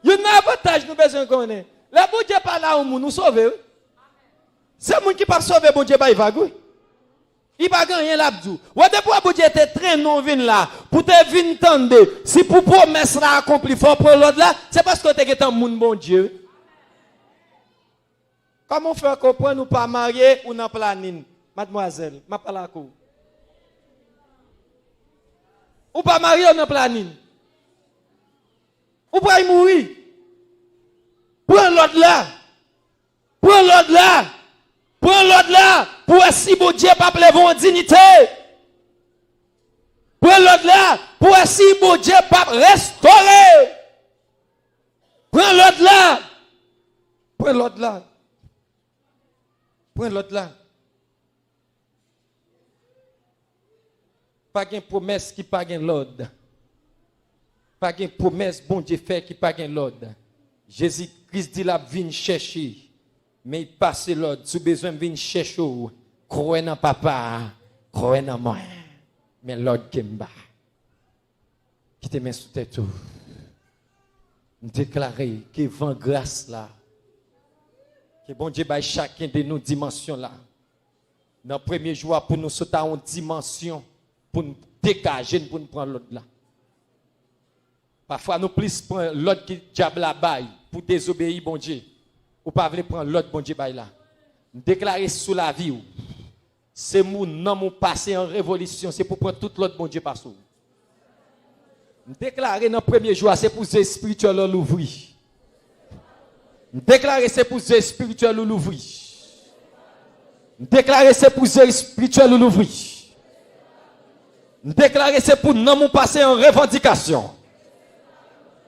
Speaker 1: Il y a un avantage nous besoin connaître. Le bon Dieu pas là où nous sauver. C'est moun qui pas sauver bon Dieu pas il va gouy. Il pas gagner l'abdou. Ou depuis bon Dieu était très non vin là pour te vinn tande. Si pour promesse là accompli fort pour l'autre là, c'est parce que tu es un moun bon Dieu. Comment faire comprendre nous pas marier ou non planning, mademoiselle, m'a pas la cour. Ou pas marier ou non planning. Ou pas y mourir. Prends l'autre là. Prends l'autre là. Prends l'autre là. Pour si bon Dieu pas lever en dignité. Prends l'autre là. Pour si bon Dieu pas restaurer. Prends l'autre là. Prends l'autre là. Prends l'autre là. Pas de promesse qui pas de l'ordre. Pas de promesse bon Dieu fait qui pas de l'ordre. Jésus-Christ dit la vine chercher. Mais il passe l'ordre. Si besoin de venir chercher, croyez dans papa, croyez dans moi. Mais l'ordre qui me bat. Qui te met sous tête tout. Déclarer que vent grâce là. Que bon Dieu baille chacun de nos dimensions là. Dans le premier jour pour nous sauter en dimension. Pour nous dégager, pour nous prendre l'autre là. Parfois, nous plus prendre l'autre qui diable la baille pour désobéir, bon Dieu. Ou pas voulez prendre l'autre, bon Dieu, baille là. Déclarer sous la vie. C'est mon nom, mon passé en révolution. C'est pour prendre tout l'autre, bon Dieu, par sous. Déclarer dans le premier jour, c'est pour les spirituels l'ouvrir. Déclarer c'est pour les spirituels l'ouvrir. Déclarer c'est pour les spirituels l'ouvrir. Déclarer c'est pour non mon passé en revendication.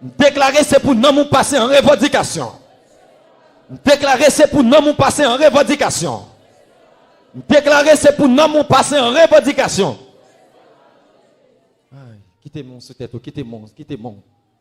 Speaker 1: Déclarer c'est pour non mon passé en revendication. Déclarer c'est pour non mon passé en revendication. Déclarer c'est pour non mon passé en revendication. Quittez mon sous tête, quittez mon.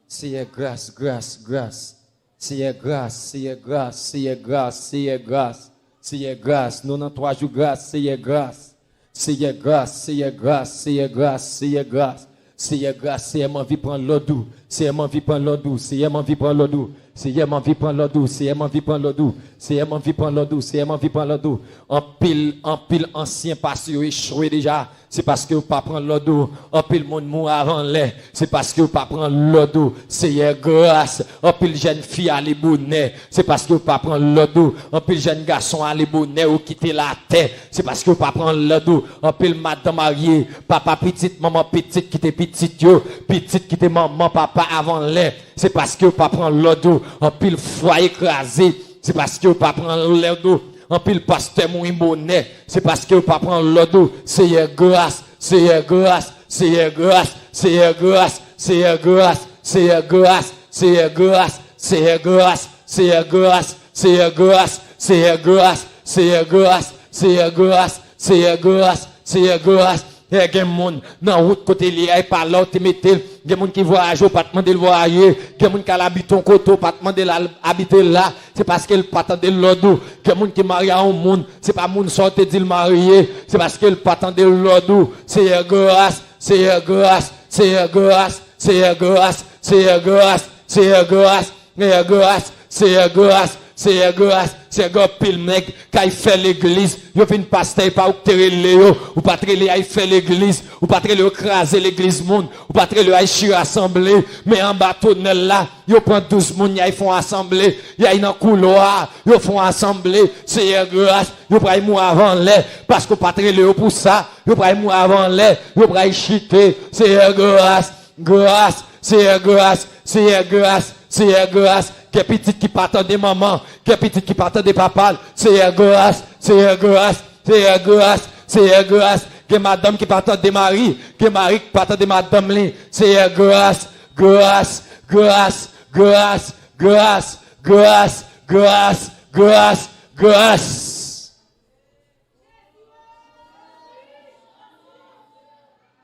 Speaker 1: C'est grâce, grâce, grâce. C'est grâce, c'est grâce, c'est grâce, c'est grâce. C'est grâce, 93 jours grâce, c'est grâce. C'est grâce, c'est grâce, c'est grâce, c'est grâce. C'est grâce, c'est ma vie prendre l'eau doux. C'est ma vie prendre l'eau doux. C'est ma vie prendre l'eau doux. C'est ma vie prendre l'eau doux. C'est ma vie prendre l'eau doux. C'est ma vie prendre l'eau doux. C'est ma vie prendre l'eau doux. En pile ancien passé échoué déjà. C'est parce que vous pas prendre l'eau doux. En pile monde mou avant l'air. C'est parce que vous pas prendre l'eau doux. C'est grâce. En pile jeune fille à les bonnet. C'est parce que vous pas prendre l'eau doux. En pile jeune garçon à les bonnet ou quitter la terre. C'est parce que vous pas prendre l'eau doux. En pile madame mariée, papa petite, maman petite qui était petite yo, petite qui était maman papa avant l'air. C'est parce que vous pas prendre l'eau doux. En pile foyer écrasé. C'est parce que vous pas prendre l'eau doux. En pile pasteur mouin bonnet, c'est parce que vous pas prendre l'eau. C'est grâce, c'est grâce, c'est grâce, c'est grâce, c'est grâce, c'est grâce, c'est grâce, c'est grâce, c'est grâce, c'est grâce, c'est grâce, c'est grâce, c'est grâce, c'est grâce, c'est grâce. Il y a des gens dans la route côté lié par l'autre te mettre, il y a des gens qui voyagent pas demander le voyager, il y a des gens qui habitent ton côté pas demander habiter là, c'est parce qu'elle pas attendre l'autre, il y a des gens qui marient à un monde, c'est pas monde sorte dit le marier, c'est parce qu'elle pas attendre l'autre, c'est grâce, c'est grâce, c'est grâce, c'est grâce, c'est grâce, c'est grâce, c'est grâce, c'est grâce. C'est grâce, c'est grâce pile mec qui fait l'église, yo fin pasteur pas ou léo ou pas trélé il fait l'église, ou pas trélé écraser l'église monde, ou pas trélé il assemblée, mais en bas tunnel là, yo prend 12 moun ils font assemblée, y a dans couloir, yo font assemblée, c'est grâce, yo pray mou avant l'air parce que pas trélé pour ça, yo pray mou avant l'air, yo pray chiter, c'est grâce, grâce, c'est grâce, c'est grâce, c'est grâce. Que petit qui partent de maman, que petit qui partent de papa, c'est grâce, c'est grâce, c'est grâce, c'est grâce. Que madame qui partent de mari, que mari qui partent de madame, c'est grâce, grâce, grâce, grâce, grâce, grâce, grâce, grâce, grâce.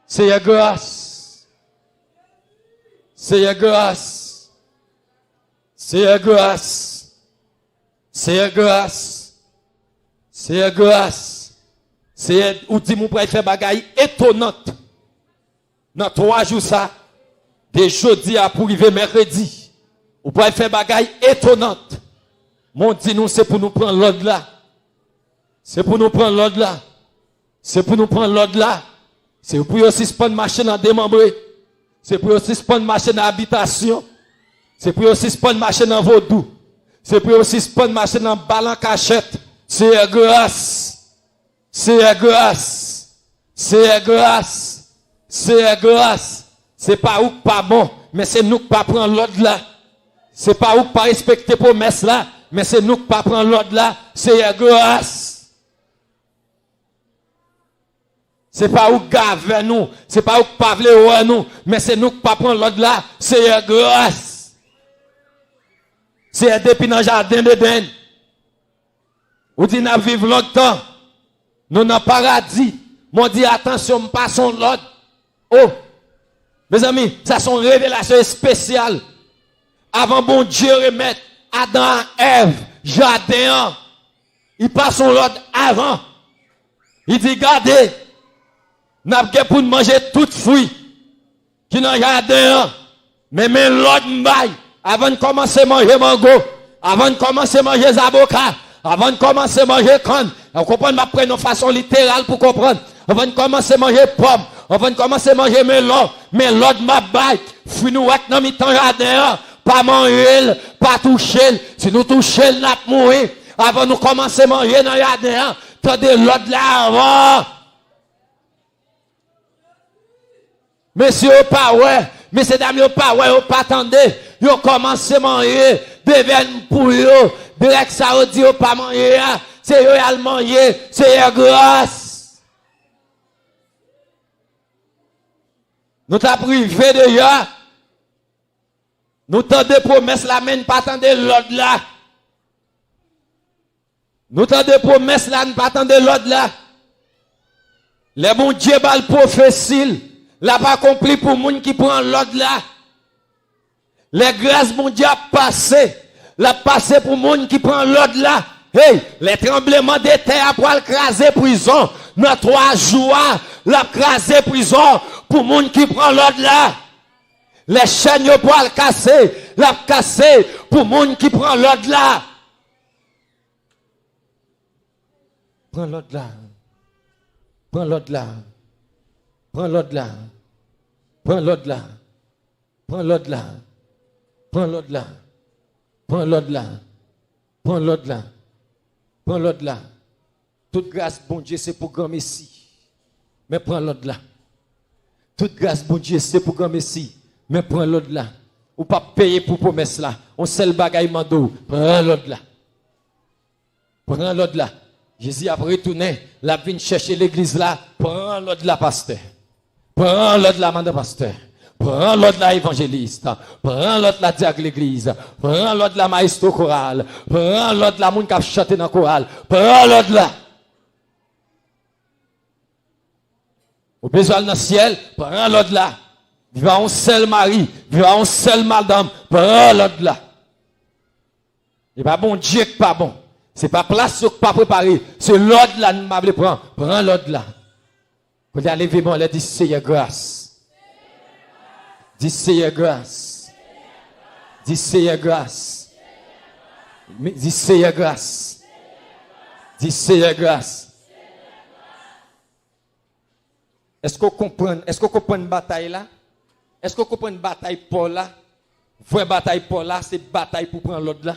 Speaker 1: C'est grâce, c'est grâce. C'est grâce, c'est grâce, c'est grâce, c'est ou dit mon frère fait bagaille étonnante. Dans 3 jours ça, de jeudi à pour arriver mercredi, ou pour faire bagaille étonnante. Mon dit nous c'est pour nous prendre l'ordre là. C'est pour nous prendre l'ordre là. C'est pour nous prendre l'ordre là. C'est pour aussi suspendre machine à démembrer. C'est pour aussi suspendre machine à habitation. C'est pour aussi pas marcher dans vaudou. C'est pour aussi pas marcher dans ballon cachette. C'est grâce. C'est grâce. C'est grâce. C'est grâce. C'est pas ou pas bon, mais c'est nous qui pas prendre l'ordre là. C'est pas ou pas respecter promesse là, mais c'est nous qui pas prendre l'ordre là. C'est grâce. C'est pas ou gave nous, c'est pas ou pas vle nous, mais c'est nous qui pas prendre l'ordre là. C'est grâce. C'est depuis dans le jardin d'Éden. Ou dit nous vivons longtemps. Nous dans le paradis. Mon dit attention, pas son l'ordre. Oh, mes amis, ça sont révélations spéciales. Avant bon Dieu remettre Adam et Ève, jardin, il passe son l'ordre avant. Il dit, regardez, nous avons pour manger toutes fruits qui dans le jardin, mais l'ordre m'baille. Avant de commencer à manger mango, avant de commencer à manger avocat, avant de commencer à manger canne, vous comprenez, ma prendre une façon littérale pour comprendre. Avant de commencer à manger pomme, avant de commencer à manger melon, mais l'autre m'a baille, Fruit nous dans mi-temps jardin, pas manger, pas toucher. Si nous toucher, nous mourir. Avant nous commencer à manger dans le jardin, tendez l'autre là avant. Messieurs, pas ouais. Messieurs, dames, pas ouais, pas attendez. Vous commencez à manger, devant pour vous. Direct ça, vous dit, pas manger. C'est eux à manger, c'est eux grâce. Nous t'as privé déjà. Nous t'as des promesses là, mais pas attendre l'autre là. Nous t'as des promesses là, ne pas attendre l'autre là. Les bons Dieu bal prophétie, l'a pas accompli pour moun qui prend l'autre là. Les grâces bon Dieu a passé, l'a passé pour moun qui prend l'autre là. Hey, les tremblements de terre pour écraser prison. Dans 3 jours, l'a écraser prison pour moun qui prend l'autre là. Les chaînes pour le casser, l'a casser pour moun qui prend l'autre là. Prends l'autre là. Prends l'autre là. Prends l'autre là. Prends l'autre là. Prends l'autre là. Prends l'autre là. Prends l'autre là. Prends l'autre là. Prends l'autre là. Toute grâce, bon Dieu, c'est pour grand Messie. Mais prends l'autre là. Toute grâce, bon Dieu, c'est pour grand Messie. Mais prends l'autre là. Ou pas payer pour promesse là. On sait le bagaille mando. Prends l'autre là. Prends l'autre là. Jésus a retourné, la vient chercher l'église là, prends l'autre là, pasteur. Prends l'autre là, mandant pasteur. Prends l'autre là, évangéliste. Prends l'autre là, diacre l'église. Prends l'autre là, maestro choral. Prends l'autre là, moun qui a chanté dans le choral. Prends l'autre là. Au besoin dans le ciel, prends l'autre là. Viva un seul mari, viva un seul madame. Prends l'autre là. Il pas bon Dieu qui pas bon. C'est pas place qui pas préparé. C'est l'ordre là, nous m'avons prendre. Prends l'ordre là. Pour aller lever bon, dit Seigneur grâce. Dis Seigneur grâce. Dis Seigneur grâce. Dis Seigneur grâce. Dis Seigneur grâce. Est-ce qu'on comprend? Est-ce qu'on comprend une bataille là? Est-ce qu'on comprend une bataille pour là? Vraie bataille pour là, c'est bataille pour prendre l'ordre là.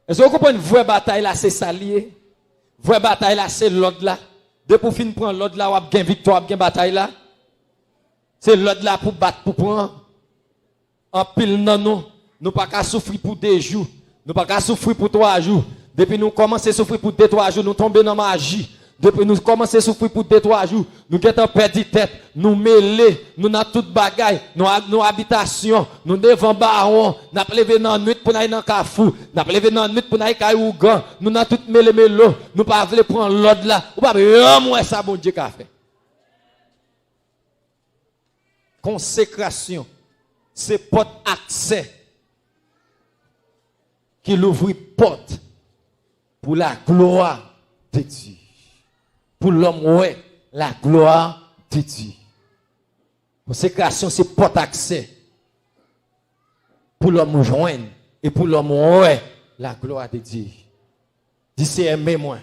Speaker 1: Est-ce que vous comprenez une vraie bataille là, c'est salier? Vraie bataille là, c'est l'autre là. De pour finir prendre l'autre là, ou bien victoire, ou bien bataille là. C'est l'autre là pour battre, pour prendre. En pile, non, nous pas qu'à souffrir pour 2 jours. Nous pas qu'à souffrir pour 3 jours. Depuis nous commençons à souffrir pour 2-3 jours, nous tombons dans la magie. Depuis nous commençons à souffrir pour 2-3 jours, nous avons perdu tête, nous mêlés, nous avons toute bagaille, nous avons habitation, nous devons baron, nous avons levé dans la nuit pour aller dans le Carrefour, nous avons levé dans la nuit pour aller dans Ougan, nous avons tout mêlé, nous ne pouvons pas prendre l'ordre là, nous ne pouvons pas ça, bon Dieu, qu'a fait. Consécration, c'est porte accès qui l'ouvre porte pour la gloire de Dieu. Pour l'homme, ouais, la gloire de Dieu. Consécration, c'est porte accès. Pour l'homme joindre. Et pour l'homme, ouais, la gloire de Dieu. Dis, c'est aimer moi.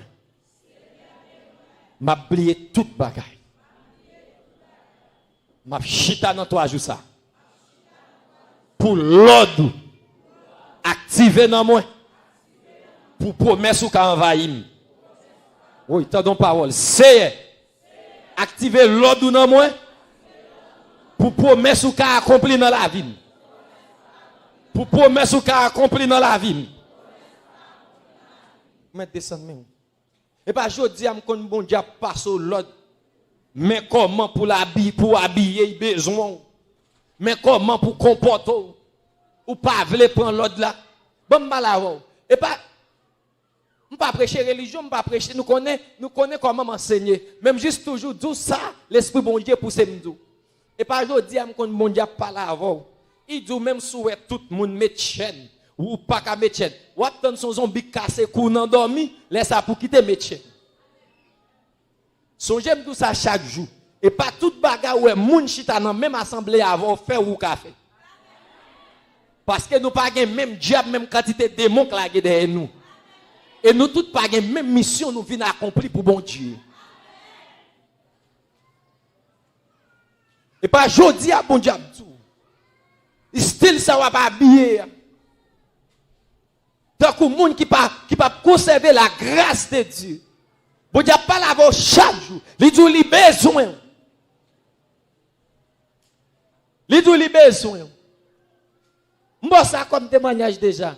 Speaker 1: M'a oublié toute bagaille. M'a chita dans 3 jours ça. Pour l'ordre. Activer dans moi. Pour promesse ou qu'à envahir. Oui, t'as donc parole. C'est activer l'ordre dans moi pour promesse ou qu'a accompli dans la vie. Pour promesse ou qu'a accompli dans la vie. Mais descend même. Et pas je dis à mon bon Dieu passe l'ordre. Mais comment pour habiller besoin? Mais comment pour comporter? Ou pas vle prendre l'ordre là? Bon malavo. Et pas on pas prêcher religion, on pas prêcher, nous connaît comment m'enseigner. Même juste toujours tout ça, l'esprit bon Dieu pousse nous. Et pas aujourd'hui am kon bon Dieu parler avant. Il dit même souhaite tout le monde mettre chaîne ou pas qu'à mettre chaîne. Ou attendre son zombie cassé cou nan dormi, laisse ça pour quitter mettre chaîne. Songez tout ça chaque jour. Et pas toute bagarre ouais moun chita dans même assemblée avant faire ou café. Parce que nous pas même diable même quantité de démons qui là derrière nous. Et nous toutes pas la même mission nous venons accomplir pour bon Dieu. Et pas jodi à bon Dieu tout. Style ça va pas habiller. Donc, le monde qui pas conserver la grâce de Dieu. Bon Dieu pas laver chaque jour. Il dit il besoin. Il dit il besoin. Moi ça comme témoignage déjà.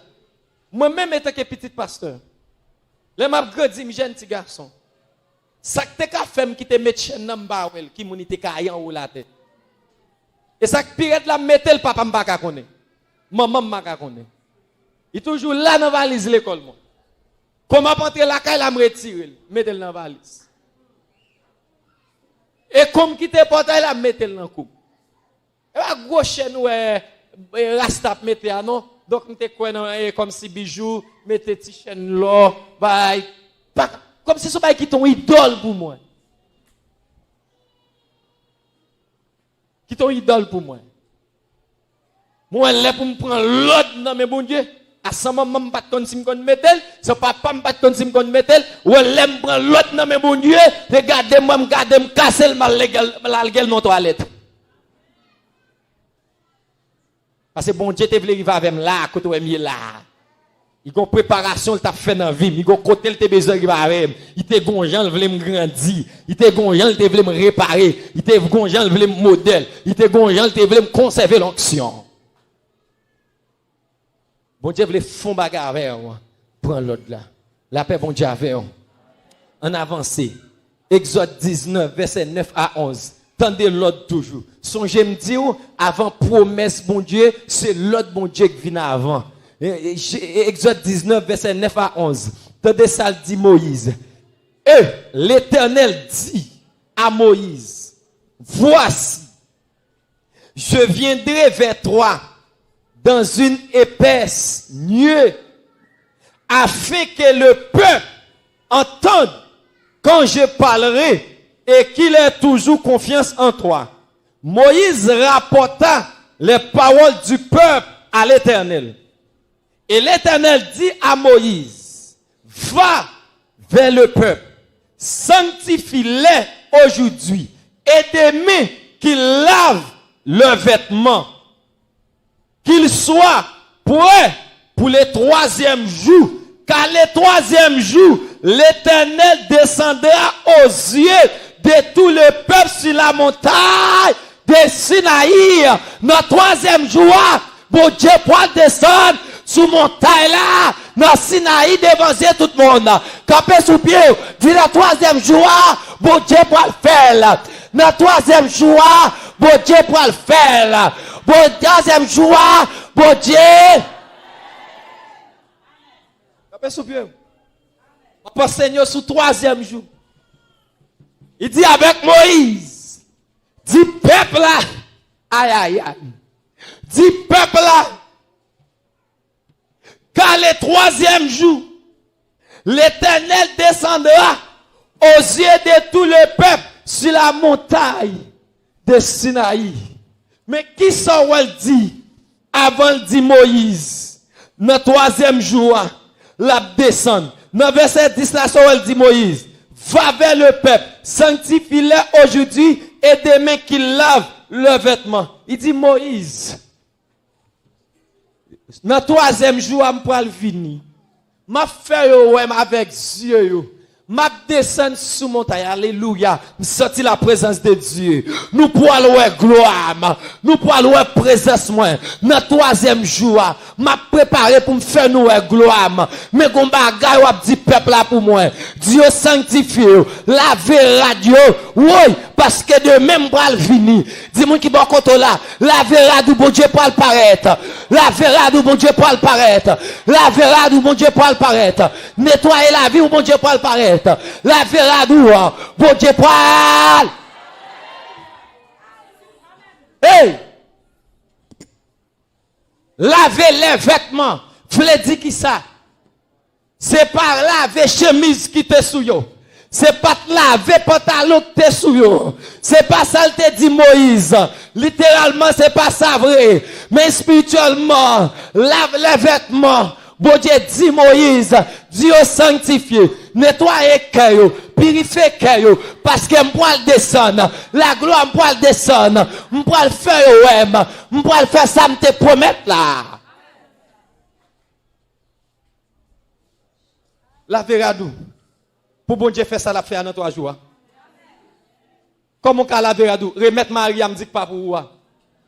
Speaker 1: Moi-même étant que petit pasteur. Les m'a grandi jeune petit garçon. Ça que t'es qu'à faire qui te met chaîne dans barrel qui mon était caillant ou la tête. Et ça que pire la mettre le papa m'pa ka connaît. Maman m'pa connaît. Il toujours là dans valise l'école moi. Comment entrer la caille la me retirer, mettre dans valise. Et comme quitter portail la mettre dans coupe. Et la gros chaîne ouais rasta mettre non. Donc nous te connait comme si bijou, mettez ti chaîne là, bye. Comme si ce bail qui ton idole pour moi. Qui ton idole pour moi. Moi là pour me prendre l'autre dans mes bon Dieu. À ce moment me pas connait si me connait mettel, ce papa me pas connait si me connait mettel, ou l'aime prendre l'autre dans mes bon Dieu, regardez moi me garder me casser le mal légal dans toilette. Parce que bon Dieu te voulait vivre avec moi là, côté où là. Il y a une préparation, il t'a fait dans la vie. Il y a un côté, il t'a besoin de avec. Il t'a gonjan, il voulait me grandir. Il t'a gonjan, il voulait me réparer. Il t'a gonjan, il voulait me modèle. Il t'a gonjan, il voulait me conserver l'onction. Bon Dieu voulait fond bagarre avec moi. Prends l'autre là. La paix, bon Dieu avec moi. En avancé. Exode 19, verset 9 à 11. Tendez l'autre toujours. Songez me dire, avant promesse, bon Dieu, c'est l'autre bon Dieu qui vient avant. Exode 19, verset 9 à 11. Tendez ça, dit Moïse. Et l'Éternel dit à Moïse, voici, je viendrai vers toi dans une épaisse nuée, afin que le peuple entende quand je parlerai et qu'il ait toujours confiance en toi. Moïse rapporta les paroles du peuple à l'Éternel. Et l'Éternel dit à Moïse, va vers le peuple, sanctifie-les aujourd'hui, et demain qu'ils lavent leurs vêtements, qu'ils soient prêts pour le 3e jour, car le 3e jour, l'Éternel descendra aux yeux de tout le peuple sur la montagne de Sinaï. Dans le 3e jour, bon Dieu pourra descendre sous montagne là, dans Sinaï devant tout le monde. Campé sous pied, dit le 3e jour, bon Dieu pourra le faire. Dans le 3e jour, bon Dieu pourra le faire. Bon 3e jour, bon Dieu. Campé sous pied. Papa Seigneur sous 3e jour. Il dit avec Moïse, dit peuple là, aïe aïe aïe, dit peuple là, car le 3e jour, l'Éternel descendra aux yeux de tout le peuple sur la montagne de Sinaï. Mais qui ça va le dit avant le dit Moïse, dans le 3e jour, la descend. Dans verset 10 là, ça va le dit Moïse, va vers le peuple, sanctifie-les aujourd'hui et demain qu'ils lavent leurs vêtements. Il dit Moïse, dans le 3e jour, je vais venir. Je vais faire avec Dieu. M'a descendre sous montagne, alléluia, sorti la présence de Dieu. Nous pourrons louer gloire, nous pourrons louer présence moi. Dans le 3e jour, m'a préparé pour me faire nous gloire. Mais qu'on bagaille ou dit peuple là pour moi. Dieu sanctifie, lavez radio, oui, parce que de même bral venir. Dis-moi qui bon côté là, lavez radio bon Dieu pour le paraître. Lavez radio bon Dieu pour le paraître. Lavez radio bon Dieu pour le paraître. Nettoyez la vie ou bon Dieu pour le paraître. La verradou, bon Dieu poil. Hey! Laver les vêtements. V'le dit qui ça? C'est pas laver chemise qui te sous yo. C'est pas laver pantalon qui te sous yo. C'est pas ça le te dit Moïse. Littéralement, c'est pas ça vrai. Mais spirituellement, lave les vêtements. Bon Dieu dit Moïse, Dieu sanctifié, nettoyer cœur, purifier cœur, parce que m'poil descendre, la gloire m'poil descendre, m'poil faire ouais, m'poil faire ça me te promettre là. La veradou. Pour bon Dieu faire ça la faire dans 3 jours. Comment qu'à la veradou, remettre Maria me dit pas pour moi.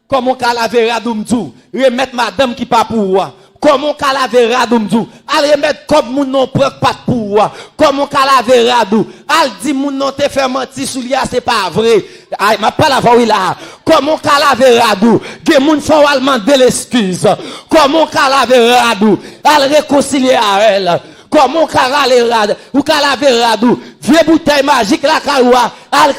Speaker 1: Comment qu'à la veradou me dit, remettre madame qui pas pour moi. Comment qu'à la veradou me dit, al remettre comme mon nom pas pour moi. Comment qu'à la veradou, al dit mon nom te fait mentir sous lia c'est pas vrai. Ay m'a pas la voix là. Comment qu'à la veradou, que moun font allemand de l'excuse. Comment qu'à la veradou, al réconcilier à elle. Comment qu'à la veradou, ou qu'à la veradou, vieux bouteille magique la karoua, al